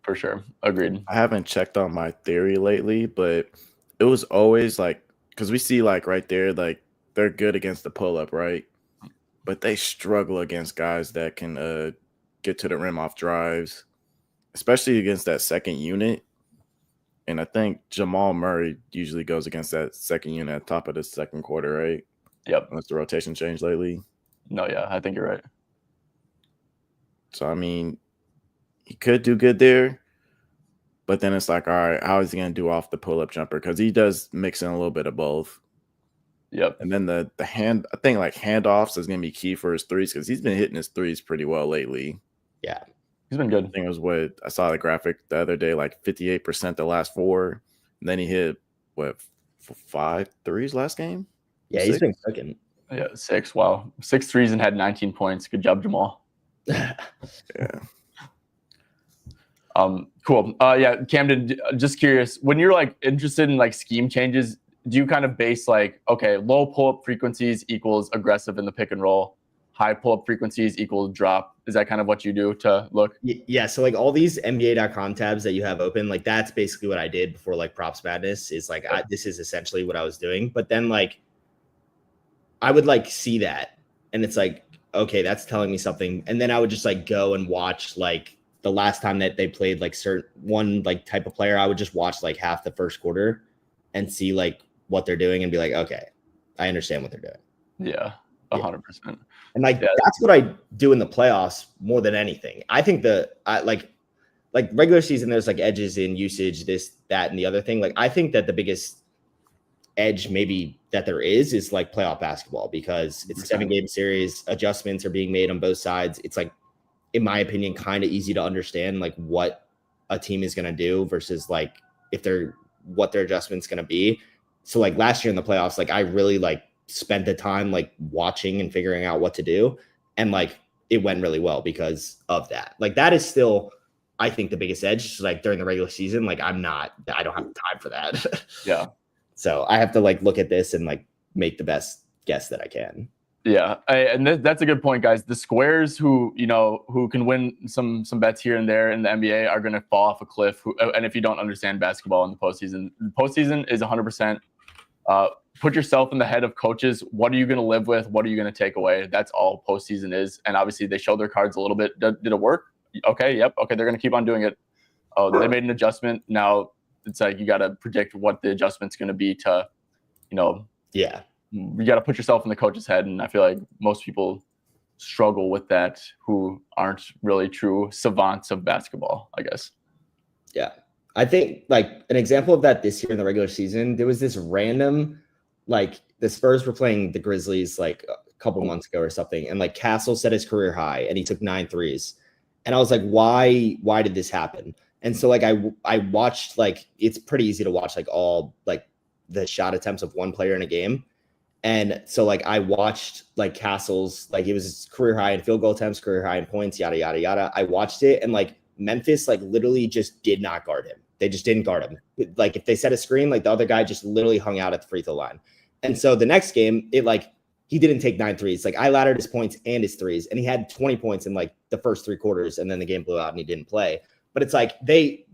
For sure. Agreed. I haven't checked on my theory lately, but it was always like, because we see like right there, like they're good against the pull-up, right? But they struggle against guys that can get to the rim off drives, especially against that second unit. And I think Jamal Murray usually goes against that second unit at the top of the second quarter, right? Yep. Unless the rotation changed lately. No, yeah, I think you're right. So, I mean, he could do good there. But then it's like, all right, how is he going to do off the pull-up jumper? Because he does mix in a little bit of both. Yep. And then the hand, I think like handoffs is going to be key for his threes because he's been hitting his threes pretty well lately. Yeah. He's been good. I think it was what I saw the graphic the other day, like 58% the last 4. And then he hit, 5 threes last game? Yeah, 6? he's been cooking. Yeah, 6. Wow. 6 threes and had 19 points. Good job, Jamal. Yeah. Cool. Yeah, Camden, just curious, when you're like interested in like scheme changes, do you kind of base like, okay, low pull-up frequencies equals aggressive in the pick and roll, high pull-up frequencies equals drop? Is that kind of what you do to look? Yeah. So like all these NBA.com tabs that you have open, like that's basically what I did before like Props Madness is like, this is essentially what I was doing. But then like, I would like see that and it's like, okay, that's telling me something. And then I would just like go and watch like the last time that they played like one like type of player, I would just watch like half the first quarter and see like what they're doing and be like, okay, I understand what they're doing. Yeah, 100%. And like that's what I do in the playoffs more than anything. I think like regular season, there's like edges in usage, this, that, and the other thing. Like I think that the biggest edge maybe that there is like playoff basketball because it's a 7-game series. Adjustments are being made on both sides. It's like, in my opinion, kind of easy to understand like what a team is going to do versus like what their adjustment's going to be. So like last year in the playoffs, like I really like spent the time like watching and figuring out what to do. And like, it went really well because of that. Like that is still, I think, the biggest edge. Like during the regular season, like I don't have time for that. Yeah. So I have to like look at this and like make the best guess that I can. Yeah, and that's a good point, guys. The squares who can win some bets here and there in the NBA are going to fall off a cliff. And if you don't understand basketball in the postseason is 100%. Put yourself in the head of coaches. What are you going to live with? What are you going to take away? That's all postseason is. And obviously, they showed their cards a little bit. Did it work? Okay, yep. Okay, they're going to keep on doing it. Oh, they made an adjustment. Now it's like you got to predict what the adjustment's going to be to, Yeah. You got to put yourself in the coach's head. And I feel like most people struggle with that who aren't really true savants of basketball, I guess. Yeah. I think like an example of that this year in the regular season, there was this random, like the Spurs were playing the Grizzlies like a couple months ago or something. And like Castle set his career high and he took 9 threes. And I was like, why did this happen? And so like I watched, like, it's pretty easy to watch like all like the shot attempts of one player in a game. And so like I watched like Castle's, like it was his career high in field goal attempts, career high in points, yada, yada, yada. I watched it and like Memphis like literally just did not guard him. They just didn't guard him. Like if they set a screen, like the other guy just literally hung out at the free throw line. And so the next game, it like he didn't take 9 threes. Like I laddered his points and his threes and he had 20 points in like the first 3 quarters and then the game blew out and he didn't play. But it's like the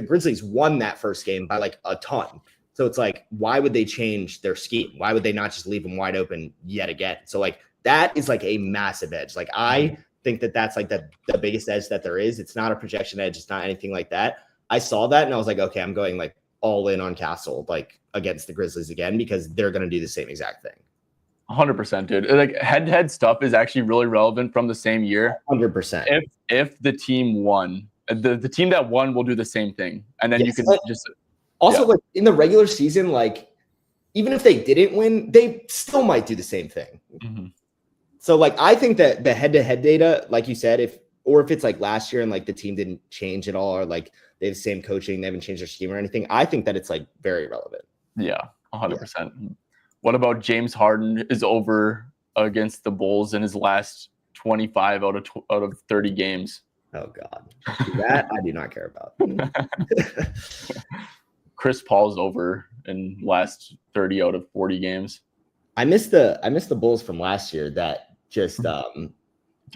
Grizzlies won that first game by like a ton. So it's like, why would they change their scheme? Why would they not just leave them wide open yet again? So like that is like a massive edge. Like I think that that's like the biggest edge that there is. It's not a projection edge. It's not anything like that. I saw that and I was like, okay, I'm going like all in on Castle, like against the Grizzlies again, because they're going to do the same exact thing. 100%, dude. Like head-to-head stuff is actually really relevant from the same year. 100%. If the team won, the team that won will do the same thing. And then you can just... Also, like in the regular season, like even if they didn't win, they still might do the same thing. Mm-hmm. So, like, I think that the head-to-head data, like you said, or if it's like last year and like the team didn't change at all, or like they have the same coaching, they haven't changed their scheme or anything, I think that it's like very relevant. Yeah, 100%. What about James Harden is over against the Bulls in his last 25 out of 30 games? Oh God, that I do not care about. Chris Paul's over in last 30 out of 40 games. I miss the Bulls from last year that just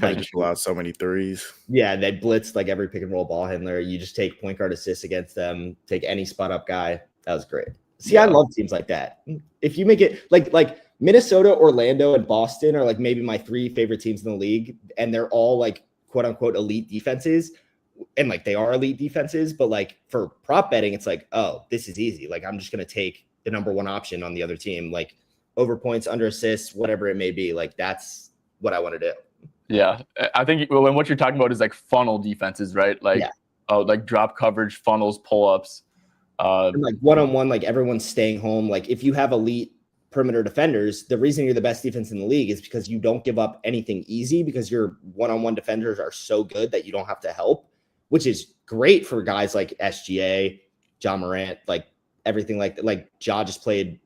like allowed so many threes. Yeah, they blitzed like every pick and roll ball handler. You just take point guard assists against them, take any spot up guy. That was great. See, I love teams like that. If you make it like Minnesota, Orlando, and Boston are like maybe my 3 favorite teams in the league, and they're all like quote unquote elite defenses. And like they are elite defenses, but like for prop betting, it's like, oh, this is easy. Like I'm just gonna take the number 1 option on the other team, like over points, under assists, whatever it may be. Like that's what I want to do. Yeah, I think when what you're talking about is like funnel defenses, right? Like like drop coverage, funnels, pull ups, and like one-on-one, like everyone's staying home. Like if you have elite perimeter defenders, the reason you're the best defense in the league is because you don't give up anything easy, because your one-on-one defenders are so good that you don't have to help, which is great for guys like SGA, John Morant, like everything like that. Like Ja just played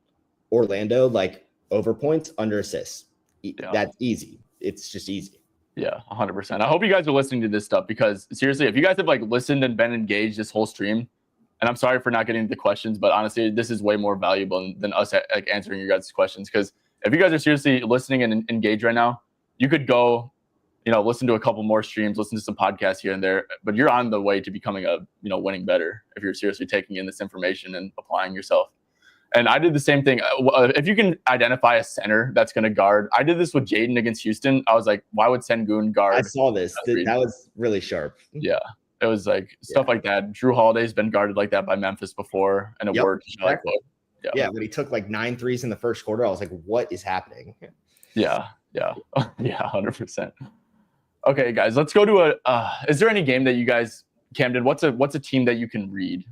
Orlando, like over points, under assists. That's easy. It's just easy. Yeah, 100%. I hope you guys are listening to this stuff, because seriously, if you guys have like listened and been engaged this whole stream, and I'm sorry for not getting the questions, but honestly, this is way more valuable than us like answering your guys' questions. Because if you guys are seriously listening and engaged right now, you could go, listen to a couple more streams, listen to some podcasts here and there, but you're on the way to becoming a, winning better if you're seriously taking in this information and applying yourself. And I did the same thing. If you can identify a center that's going to guard, I did this with Jaden against Houston. I was like, why would Sengun guard? I saw this. That was really sharp. Yeah. It was like stuff like that. Drew Holiday's been guarded like that by Memphis before, and it worked. Exactly. When he took like 9 threes in the first quarter, I was like, what is happening? Yeah. 100%. Okay, guys, let's go to is there any game that you guys, Camden, what's a team that you can read?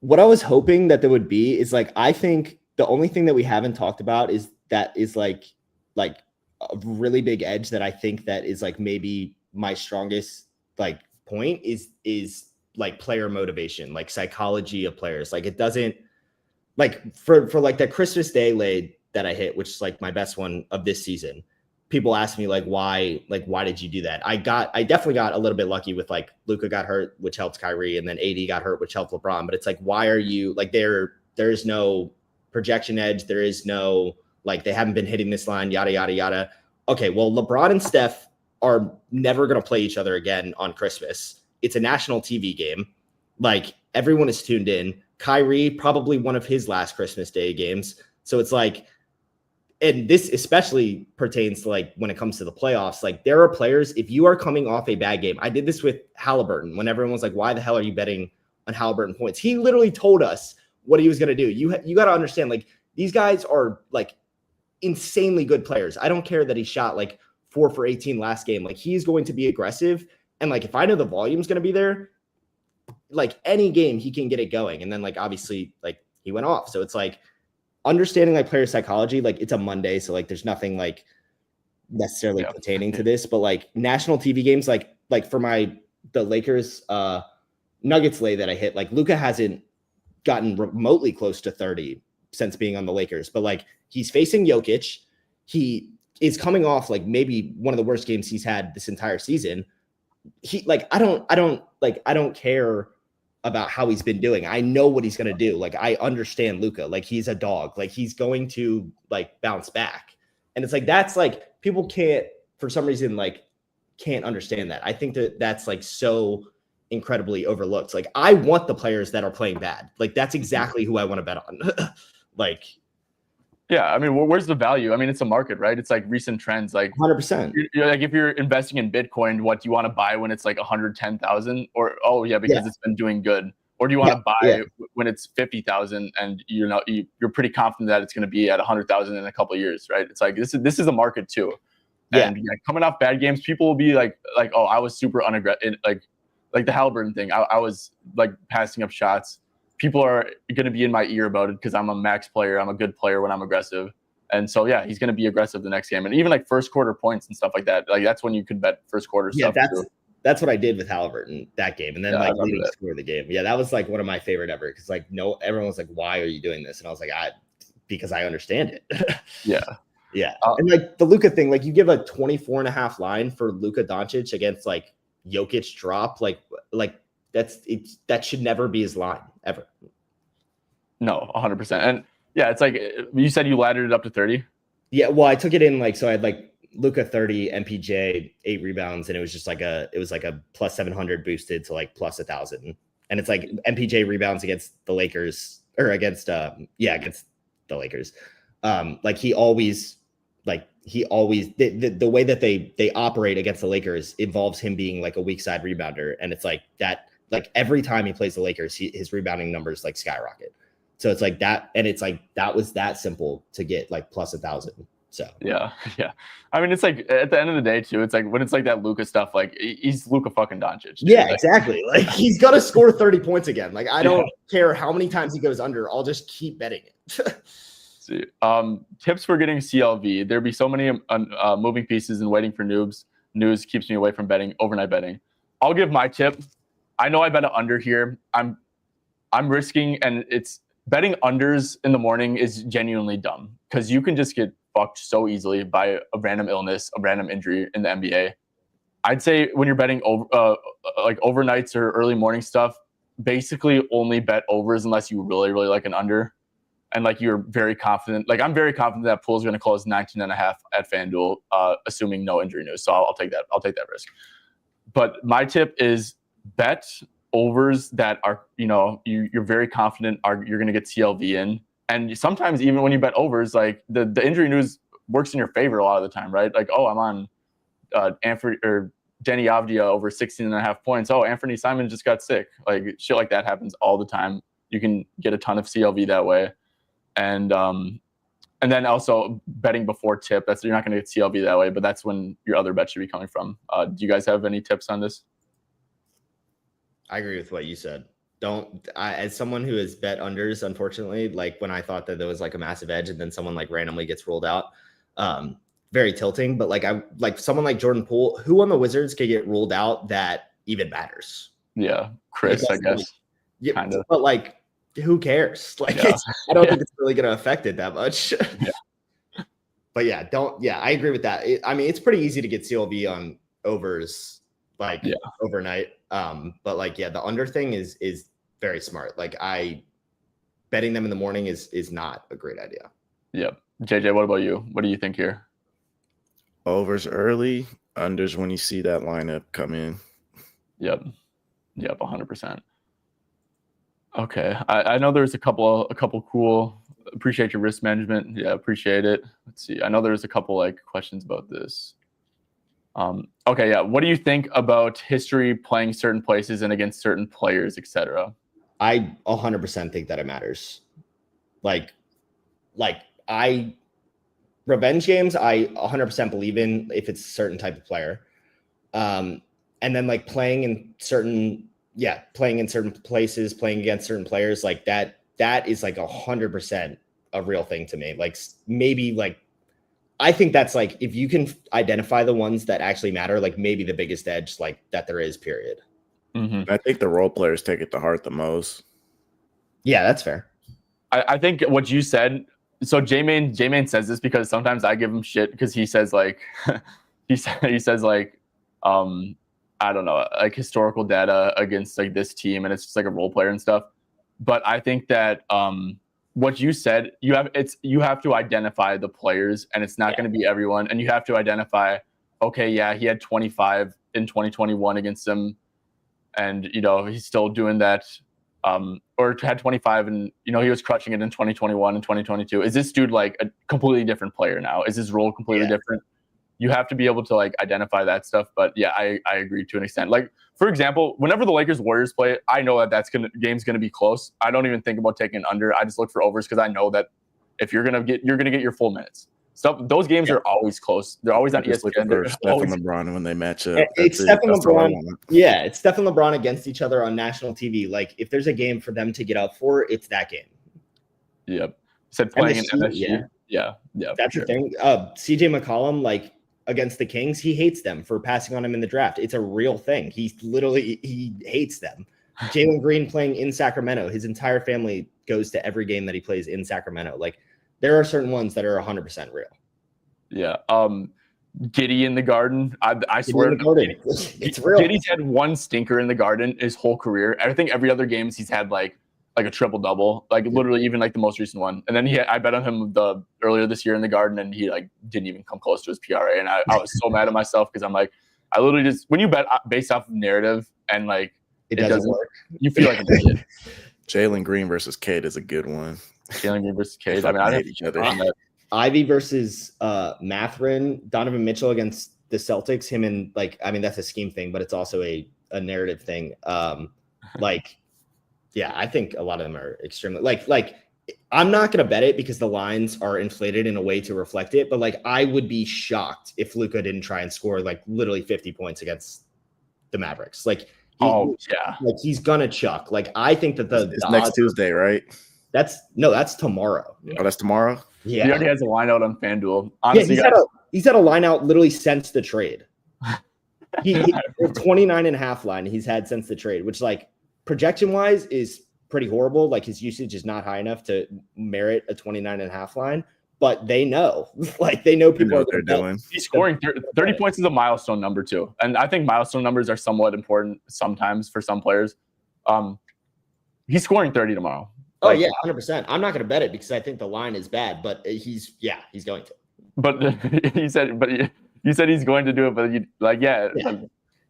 What I was hoping that there would be is like, I think the only thing that we haven't talked about is like a really big edge that I think that is like maybe my strongest like point is like player motivation, like psychology of players. Like it doesn't like for like that Christmas Day lay that I hit, which is like my best one of this season. People ask me why did you do that? I definitely got a little bit lucky with like Luka got hurt, which helped Kyrie, and then AD got hurt, which helped LeBron. But it's like, why are you like there is no projection edge. There is no, like, they haven't been hitting this line, yada, yada, yada. Okay. Well, LeBron and Steph are never going to play each other again on Christmas. It's a national TV game. Like everyone is tuned in. Kyrie, probably one of his last Christmas Day games. So it's like, and this especially pertains to like when it comes to the playoffs, like there are players, if you are coming off a bad game, I did this with Halliburton when everyone was like, why the hell are you betting on Halliburton points? He literally told us what he was going to do. You got to understand, like these guys are like insanely good players. I don't care that he shot like 4 for 18 last game. Like he's going to be aggressive. And like, if I know the volume's going to be there, like any game he can get it going. And then like, obviously like he went off. So it's like, understanding like player psychology, like it's a Monday, so like there's nothing like necessarily pertaining to this, but like national TV games, like for the Lakers Nuggets lay that I hit, like Luka hasn't gotten remotely close to 30 since being on the Lakers, but like he's facing Jokic. He is coming off like maybe one of the worst games he's had this entire season. He like I don't care about how he's been doing. I know what he's going to do. Like, I understand Luka. Like, he's a dog. Like, he's going to, like, bounce back. And it's like, that's, like, people can't, for some reason, like, can't understand that. I think that's, like, so incredibly overlooked. Like, I want the players that are playing bad. Like, that's exactly who I want to bet on. Like, yeah, I mean, where's the value? I mean, it's a market, right? It's like recent trends. Like 100%. You're like, if you're investing in Bitcoin, what do you want to buy when it's like 110,000? Or because it's been doing good. Or do you want to buy when it's 50,000 and you're pretty confident that it's going to be at 100,000 in a couple of years, right? It's like this is a market too. And coming off bad games, people will be like, oh, I was super unaggressive, like the Halliburton thing. I was like passing up shots. People are going to be in my ear about it because I'm a max player. I'm a good player when I'm aggressive. And so, yeah, he's going to be aggressive the next game. And even like first quarter points and stuff like that. Like that's when you could bet first quarter stuff. That's what I did with Halliburton that game. And then leading score of the game. Yeah, that was like one of my favorite ever. Because like everyone was like, why are you doing this? And I was like, because I understand it. Yeah. Yeah. And like the Luka thing, like you give a 24.5 line for Luka Doncic against like Jokic drop, like that should never be his line ever. No, 100%. And yeah, it's like you said you laddered it up to 30. Yeah, well, I took it in like, so I had like Luka 30, MPJ 8 rebounds, and it was like a plus 700 boosted to like plus 1,000. And it's like MPJ rebounds against the Lakers or against the Lakers. Like he always the way that they operate against the Lakers involves him being like a weak side rebounder, and it's like that. Like every time he plays the Lakers, his rebounding numbers like skyrocket. So it's like that, and it's like that was that simple to get like plus 1,000. So yeah. I mean, it's like at the end of the day too. It's like when it's like that Luka stuff, like he's Luka fucking Doncic. Dude. Yeah, exactly. Like he's gonna score 30 points again. Like I don't care how many times he goes under. I'll just keep betting it. See, tips for getting CLV. There'd be so many moving pieces and waiting for noobs. News keeps me away from betting, overnight betting. I'll give my tip. I know I bet an under here. I'm risking, and it's betting unders in the morning is genuinely dumb because you can just get fucked so easily by a random illness, a random injury in the NBA. I'd say when you're betting over, like overnights or early morning stuff, basically only bet overs unless you really, really like an under. And like you're very confident. Like I'm very confident that Poole's going to close 19.5 at FanDuel, assuming no injury news. So I'll take that. I'll take that risk. But my tip is bet overs that are, you're very confident you're going to get CLV in. And sometimes even when you bet overs, like the injury news works in your favor a lot of the time, right? Like, oh, I'm on Anthony or Denny Avdia over 16.5 points. Oh, Anthony Simon just got sick. Like shit like that happens all the time. You can get a ton of CLV that way. And then also betting before tip. You're not going to get CLV that way, but that's when your other bet should be coming from. Do you guys have any tips on this? I agree with what you said. As someone who has bet unders, unfortunately, like when I thought that there was like a massive edge and then someone like randomly gets rolled out, very tilting. But like someone like Jordan Poole, who on the Wizards could get ruled out that even matters? Yeah, Chris, I guess. Yeah, kind of. But like, who cares? Like, I don't think it's really going to affect it that much. Yeah. But I agree with that. I mean, it's pretty easy to get CLV on overs overnight. But like, the under thing is very smart. Like betting them in the morning is not a great idea. Yep. JJ, what about you? What do you think here? Overs early, unders when you see that lineup come in. Yep. 100%. Okay. I know there's a couple cool. Appreciate your risk management. Yeah, appreciate it. Let's see. I know there's a couple like questions about this. Okay, yeah. What do you think about history playing certain places and against certain players, etc.? I 100% think that it matters. Like revenge games, I 100% believe in if it's a certain type of player. And then like playing in certain places, playing against certain players, like that is like 100% a real thing to me. Like maybe like, I think that's like, if you can identify the ones that actually matter, like maybe the biggest edge like that there is, period. Mm-hmm. I think the role players take it to heart the most. Yeah, that's fair. I think what you said, so J-Main says this because sometimes I give him shit because he says like, he says like, I don't know, like historical data against like this team, and it's just like a role player and stuff. But I think that what you said, you have to identify the players, and it's not going to be everyone. And you have to identify, okay, yeah, he had 25 in 2021 against them, and he's still doing that, or had 25, and he was crushing it in 2021 and 2022. Is this dude like a completely different player now? Is his role completely different? You have to be able to like identify that stuff. But yeah, I agree to an extent. Like for example, whenever the Lakers Warriors play, I know that game's gonna be close. I don't even think about taking an under. I just look for overs because I know that if you're gonna get your full minutes. So those games are always close. They're always on ESPN. They're Steph and LeBron when they match up. It's Steph and LeBron. Yeah, it's Steph and LeBron against each other on national TV. Like if there's a game for them to get up for, it's that game. Yep. Said playing in MSG. Yeah. That's the thing. CJ McCollum, like against the Kings, he hates them for passing on him in the draft. It's a real thing. He hates them. Jalen Green playing in Sacramento, his entire family goes to every game that he plays in Sacramento. Like there are certain ones that are 100% real. Yeah. Giddy in the Garden. I swear, it's real. Giddy's had one stinker in the Garden his whole career. I think every other games he's had like a triple double, like literally even like the most recent one. And then I bet on him earlier this year in the Garden, and he like didn't even come close to his PRA. And I was so mad at myself because I'm like, I literally just when you bet based off of narrative and like it doesn't work, you feel like an idiot. Jalen Green versus Cade is a good one. Jalen Green versus Cade. I mean, I hate each other. Ivy versus Mathurin, Donovan Mitchell against the Celtics. Him and like, I mean, that's a scheme thing, but it's also a narrative thing. Yeah, I think a lot of them are extremely like. I'm not going to bet it because the lines are inflated in a way to reflect it. But like, I would be shocked if Luka didn't try and score like literally 50 points against the Mavericks. Like, he's gonna chuck. Like, I think that it's next Tuesday, right? That's tomorrow. Oh, that's tomorrow. Yeah, he already has a line out on FanDuel. Honestly, he's had a line out literally since the trade. He 29.5 line he's had since the trade, which like projection wise is pretty horrible. Like his usage is not high enough to merit a 29.5 line, but they know, like they know people know what they're doing. He's scoring 30 points is a milestone number too. And I think milestone numbers are somewhat important sometimes for some players. He's scoring 30 tomorrow. Oh yeah, 100%. I'm not going to bet it because I think the line is bad, but he's going to. But you said he's going to do it, but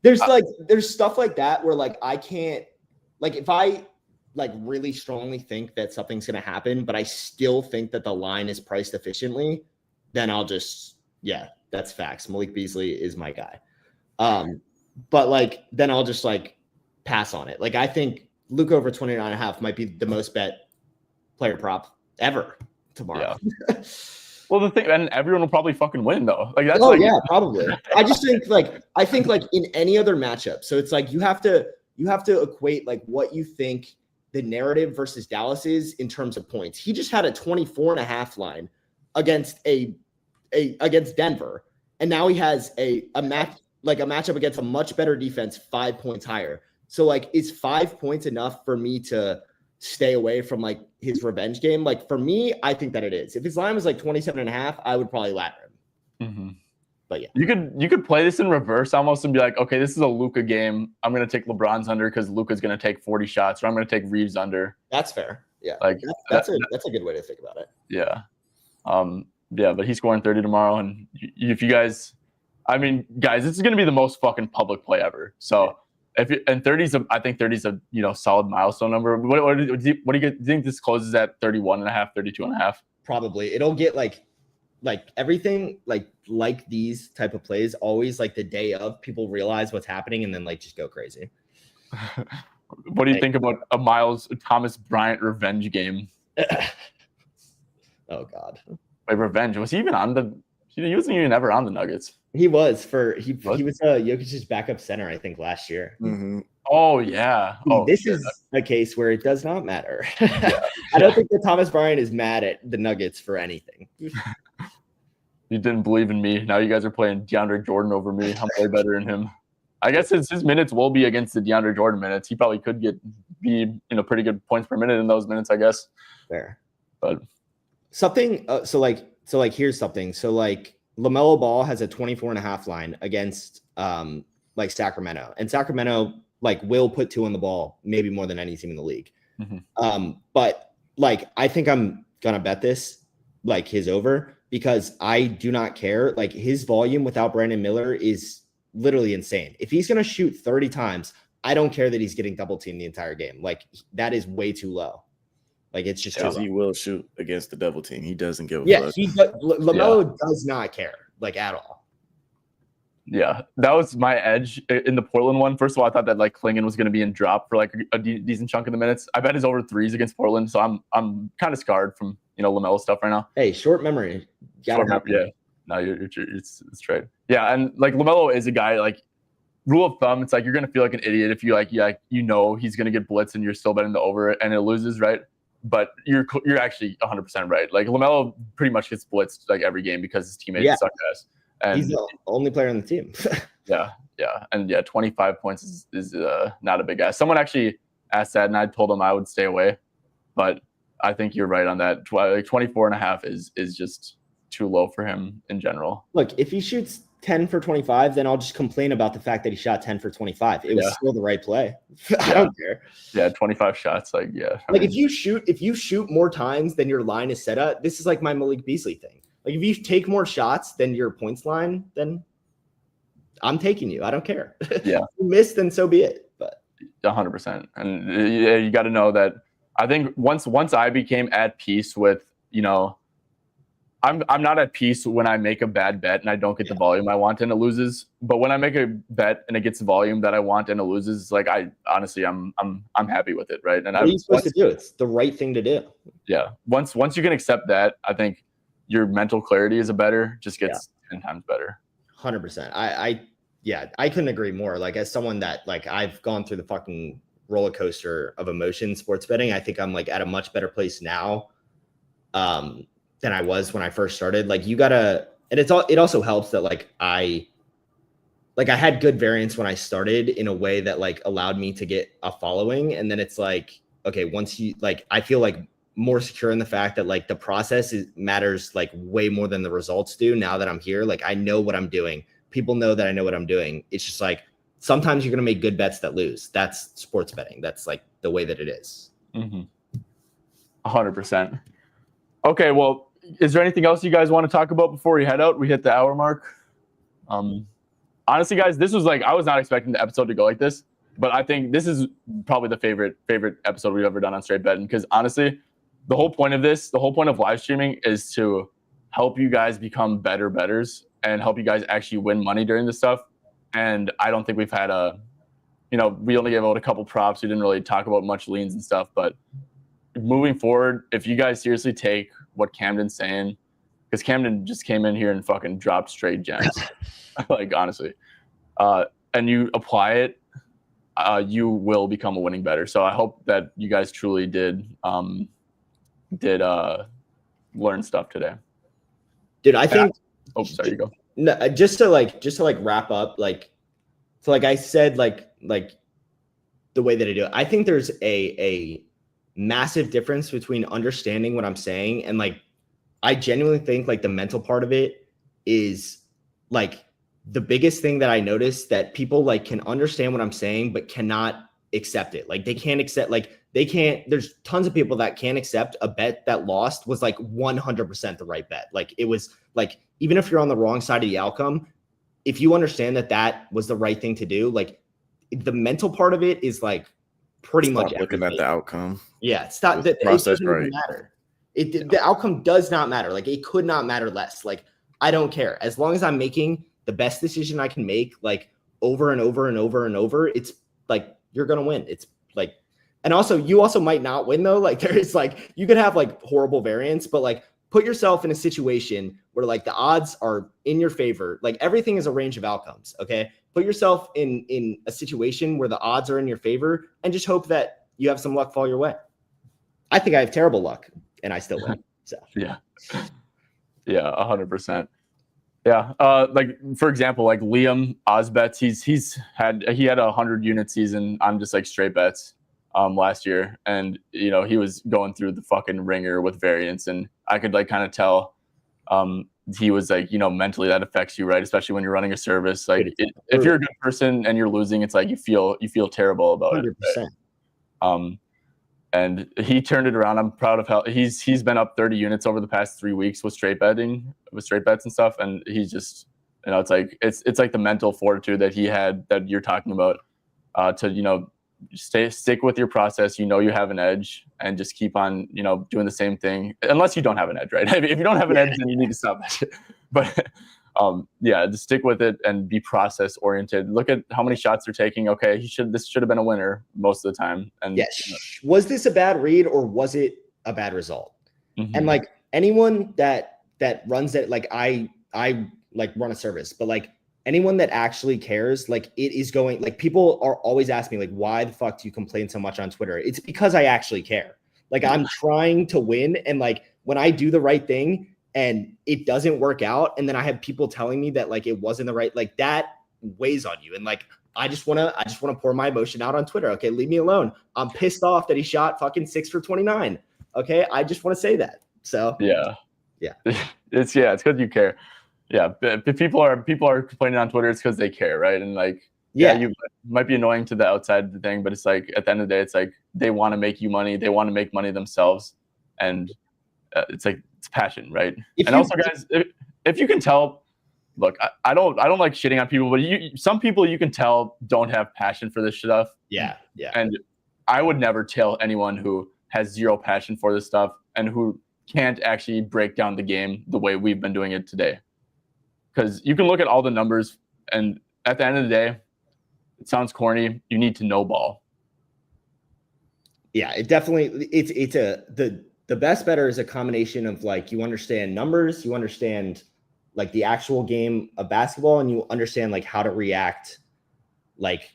There's stuff like that where like I can't, like if I like really strongly think that something's going to happen, but I still think that the line is priced efficiently, then I'll just, that's facts. Malik Beasley is my guy. But like, then I'll just like pass on it. Like, I think Luke over 29.5 might be the most bet player prop ever tomorrow. Yeah. Well, the thing, and everyone will probably fucking win though. Like that's probably. I just think like in any other matchup. So it's like you have to equate like what you think the narrative versus Dallas is in terms of points. He just had a 24.5 line against against Denver, and now he has a matchup against a much better defense, 5 points higher. So like, is 5 points enough for me to stay away from like his revenge game? Like for me, I think that it is. If his line was like 27.5, I would probably ladder him. Mm-hmm. But yeah, you could play this in reverse almost and be like, okay, this is a Luka game. I'm going to take LeBron's under because Luka's going to take 40 shots, or I'm going to take Reeves under. That's fair. Yeah, like that's a good way to think about it. Yeah, but he's scoring 30 tomorrow, and if you guys, I mean, guys, this is going to be the most fucking public play ever. So. I think 30's a solid milestone number. What do you think this closes at? 31.5, 32.5? Probably. It'll get like everything like these type of plays always like the day of people realize what's happening and then like just go crazy. What do you think about a Miles Thomas Bryant revenge game? Oh God. Like revenge. Was he even on the? He wasn't even ever on the Nuggets. He was Jokic's backup center, I think, last year. Mm-hmm. Oh yeah. This is a case where it does not matter. I don't think that Thomas Bryant is mad at the Nuggets for anything. You didn't believe in me. Now you guys are playing DeAndre Jordan over me. I'm way better than him. I guess his minutes will be against the DeAndre Jordan minutes. He probably could be pretty good points per minute in those minutes, I guess. Fair. But something. So here's something. So like. LaMelo Ball has a 24.5 line against like Sacramento, and Sacramento like will put 2 on the ball, maybe more than any team in the league. Mm-hmm. But like, I think I'm going to bet this like his over because I do not care. Like his volume without Brandon Miller is literally insane. If he's going to shoot 30 times, I don't care that he's getting double teamed the entire game. Like that is way too low. Like it's just because he will shoot against the double team. He doesn't give a fuck. LaMelo does not care like at all. Yeah, that was my edge in the Portland one. First of all, I thought that like Klingon was going to be in drop for like a decent chunk of the minutes. I bet his over 3s against Portland, so I'm kind of scarred from LaMelo stuff right now. Hey, short memory. Yeah, no, it's straight. Yeah, and like LaMelo is a guy like rule of thumb. It's like you're going to feel like an idiot if you he's going to get blitzed and you're still betting the over and it loses, right? but you're actually 100% right. Like LaMelo pretty much gets blitzed like every game because his teammates suck ass. And he's the only player on the team. Yeah. And 25 points is not a big ass. Someone actually asked that, and I told them I would stay away, but I think you're right on that. Like 24.5 is just too low for him in general. Look, if he shoots 10 for 25, then I'll just complain about the fact that he shot 10 for 25. It was still the right play. I don't care. Yeah, 25 shots. Like, yeah. I mean, if you shoot more times than your line is set up, this is like my Malik Beasley thing. Like if you take more shots than your points line, then I'm taking you. I don't care. Yeah. If you miss, then so be it. But 100%. And you got to know that I think once I became at peace with, I'm not at peace when I make a bad bet and I don't get the volume I want and it loses. But when I make a bet and it gets the volume that I want and it loses, like I'm happy with it, right? And what are you supposed to do? It's the right thing to do. Yeah. Once you can accept that, I think your mental clarity is just gets 10 times better. 100%. I couldn't agree more. Like as someone that like I've gone through the fucking roller coaster of emotion sports betting, I think I'm like at a much better place now than I was when I first started. Like you gotta, and it also helps that like I had good variance when I started in a way that like allowed me to get a following. And then it's like, okay, once you like, I feel like more secure in the fact that like the process matters like way more than the results do. Now that I'm here, like I know what I'm doing. People know that I know what I'm doing. It's just like, sometimes you're going to make good bets that lose. That's sports betting. That's like the way that it is. 100%. Okay. Well, is there anything else you guys want to talk about before we head out? We hit the hour mark. Honestly, guys, this was like, I was not expecting the episode to go like this, but I think this is probably the favorite episode we've ever done on Straight Betting. Because honestly, the whole point of live streaming is to help you guys become better bettors and help you guys actually win money during this stuff. And I don't think we've had we only gave out a couple props. We didn't really talk about much leans and stuff. But moving forward, if you guys seriously take what Camden's saying, because Camden just came in here and fucking dropped straight gems, like honestly, and you apply it, you will become a winning bettor. So I hope that you guys truly did learn stuff today. Dude, I think sorry, you go. No, just to wrap up, like I said, like the way that I do it, I think there's a massive difference between understanding what I'm saying and like I genuinely think like the mental part of it is like the biggest thing that I noticed, that people like can understand what I'm saying but cannot accept it. Like they can't accept, like they can't, there's tons of people that can't accept a bet that lost was like 100% the right bet. Like it was like, even if you're on the wrong side of the outcome, if you understand that that was the right thing to do, like the mental part of it is like pretty much looking at the outcome. Yeah. Stop. The process, right? Matter. The outcome does not matter. Like it could not matter less. Like I don't care. As long as I'm making the best decision I can make, like over and over and over and over, it's like, you're going to win. It's like, and also you also might not win though. Like there is like, you could have like horrible variance, but like put yourself in a situation where like the odds are in your favor. Like everything is a range of outcomes. Okay. Put yourself in a situation where the odds are in your favor and just hope that you have some luck fall your way. I think I have terrible luck and I still win. So yeah, 100%. Yeah. Like for example, like Liam Osbets, he had 100 unit season on just like straight bets last year. And, he was going through the fucking ringer with variance. And I could like kind of tell he was like, mentally that affects you, right? Especially when you're running a service. Like if you're a good person and you're losing, it's like you feel terrible about 100%. It. Right? And he turned it around. I'm proud of how he's been up 30 units over the past 3 weeks with straight bets and stuff. And he's just, it's like it's like the mental fortitude that he had that you're talking about to stick with your process. You have an edge and just keep on doing the same thing unless you don't have an edge, right? If you don't have an edge, then you need to stop that shit. But just stick with it and be process oriented. Look at how many shots they're taking. Okay, this should have been a winner most of the time. And yes, was this a bad read or was it a bad result? Mm-hmm. And like anyone that runs it, like I like run a service, but like anyone that actually cares, like it is going, like people are always asking me like, why the fuck do you complain so much on Twitter? It's because I actually care. Like I'm trying to win. And like when I do the right thing and it doesn't work out, and then I have people telling me that like it wasn't the right, like that weighs on you. And like I just wanna pour my emotion out on Twitter. Okay, leave me alone. I'm pissed off that he shot fucking 6 for 29. Okay, I just want to say that. So yeah. It's because you care. Yeah, if people are complaining on Twitter, it's because they care, right? And like, you might be annoying to the outside thing, but it's like at the end of the day, it's like they want to make you money, they want to make money themselves, and it's like it's passion, right? Also, guys, if you can tell, look, I don't like shitting on people, but some people you can tell don't have passion for this stuff. Yeah. And I would never tell anyone who has zero passion for this stuff and who can't actually break down the game the way we've been doing it today. Because you can look at all the numbers, and at the end of the day, it sounds corny. You need to know ball. Yeah, it definitely. The best better is a combination of like you understand numbers, you understand like the actual game of basketball, and you understand like how to react like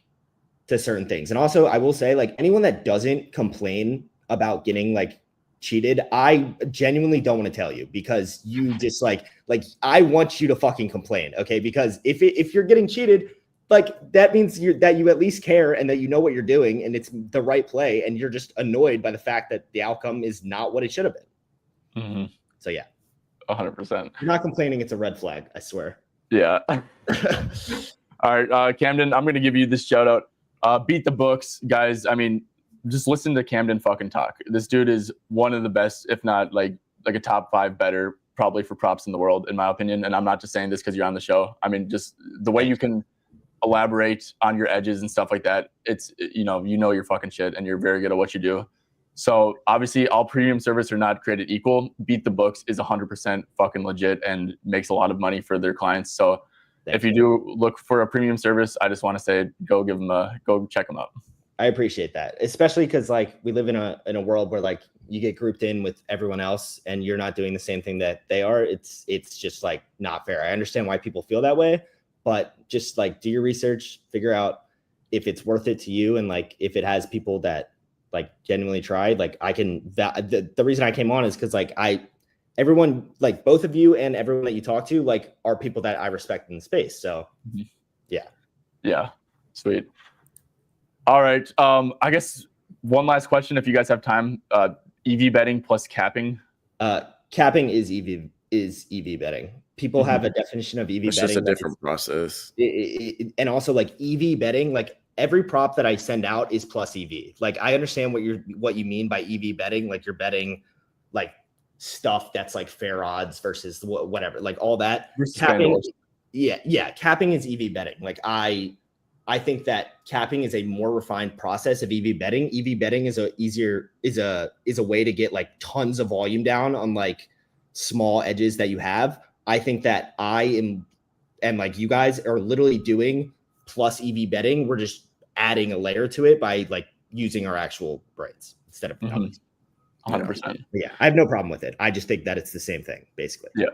to certain things. And also, I will say like anyone that doesn't complain about getting like cheated, I genuinely don't want to tell you, because you just like I want you to fucking complain, okay? Because if you're getting cheated, like that means that you at least care and that you know what you're doing and it's the right play, and you're just annoyed by the fact that the outcome is not what it should have been. Mm-hmm. So yeah, 100%. You're not complaining; it's a red flag, I swear. Yeah. All right, Camden, I'm gonna give you this shout out. Beat the books, guys. I mean, just listen to Camden fucking talk. This dude is one of the best, if not like a top 5 better, probably for props in the world, in my opinion. And I'm not just saying this because you're on the show. I mean, just the way you can elaborate on your edges and stuff like that. It's, you know your fucking shit and you're very good at what you do. So obviously all premium service are not created equal. Beat the books is 100% fucking legit and makes a lot of money for their clients. So if you do look for a premium service, I just want to say, go check them out. I appreciate that, especially because like we live in a world where like you get grouped in with everyone else and you're not doing the same thing that they are. It's just like not fair. I understand why people feel that way, but just like do your research, figure out if it's worth it to you, and like if it has people that like genuinely tried. Like I can the reason I came on is because like everyone, like both of you and everyone that you talk to, like are people that I respect in the space. So yeah, sweet. All right. I guess one last question, if you guys have time. EV betting plus capping. Capping is EV betting. People have a definition of EV betting. It's just a different process. And also like EV betting, like every prop that I send out is plus EV. Like I understand what you mean by EV betting. Like you're betting like stuff that's like fair odds versus whatever, like all that. Capping, capping is EV betting. Like I think that capping is a more refined process of EV betting. EV betting is a way to get like tons of volume down on like small edges that you have. I think that I am, and like you guys are literally doing plus EV betting. We're just adding a layer to it by like using our actual brains instead of 100%. Yeah, I have no problem with it. I just think that it's the same thing, basically. Yeah.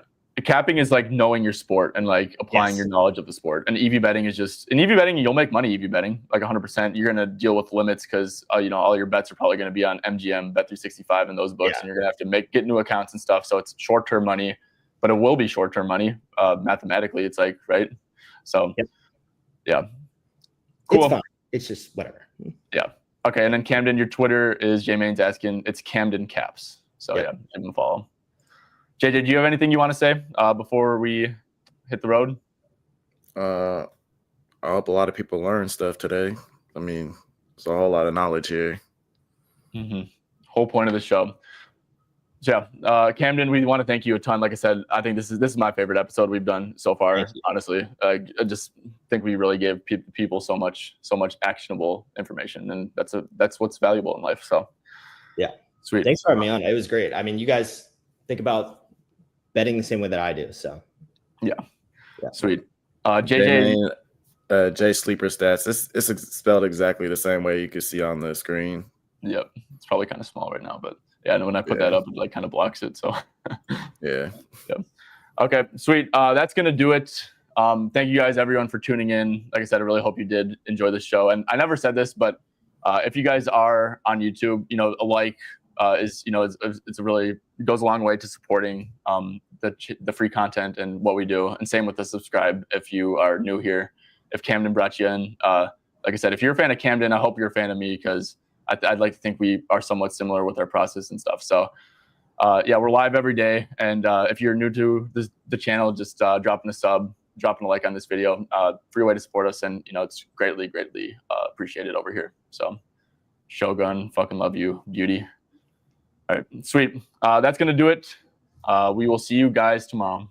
Capping is like knowing your sport and like applying your knowledge of the sport. And EV betting is just, in EV betting, you'll make money EV betting, like 100%. You're going to deal with limits because, all your bets are probably going to be on MGM, Bet365 and those books. And you're going to have to get new accounts and stuff. So it's short-term money, but it will be short-term money. Mathematically, it's like, right? So, yeah. Cool. It's fine. It's just whatever. Yeah. Okay. And then Camden, your Twitter is J-Main's asking, it's Camden Caps. So yeah, give him a follow. JJ, do you have anything you want to say before we hit the road? I hope a lot of people learn stuff today. I mean, there's a whole lot of knowledge here. Whole point of the show. So yeah, Camden, we want to thank you a ton. Like I said, I think this is my favorite episode we've done so far. Honestly, I just think we really gave people so much actionable information, and that's what's valuable in life. So yeah, sweet. Thanks for having me on. It was great. I mean, you guys think about betting the same way that I do. So yeah. Sweet. JJ, J Sleeper Stats. It's spelled exactly the same way you can see on the screen. Yep. It's probably kind of small right now, but yeah, and when I put that up, it like kind of blocks it. So yeah. Okay, sweet. That's gonna do it. Thank you guys, everyone, for tuning in. Like I said, I really hope you did enjoy this show. And I never said this, but if you guys are on YouTube, a like is, you know, it's a really, it goes a long way to supporting the free content and what we do. And same with the subscribe if you are new here. If Camden brought you in, like I said, if you're a fan of Camden, I hope you're a fan of me, because I'd like to think we are somewhat similar with our process and stuff. So yeah, we're live every day. And if you're new to the channel, just dropping a sub, dropping a like on this video, free way to support us. And, you know, it's greatly appreciated over here. So Shogun, fucking love you, beauty. All right, sweet. That's going to do it. We will see you guys tomorrow.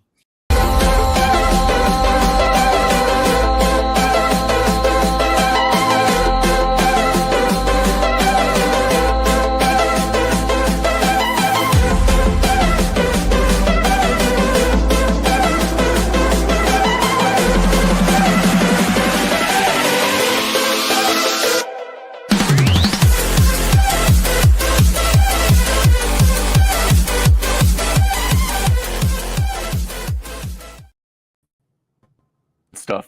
Stuff.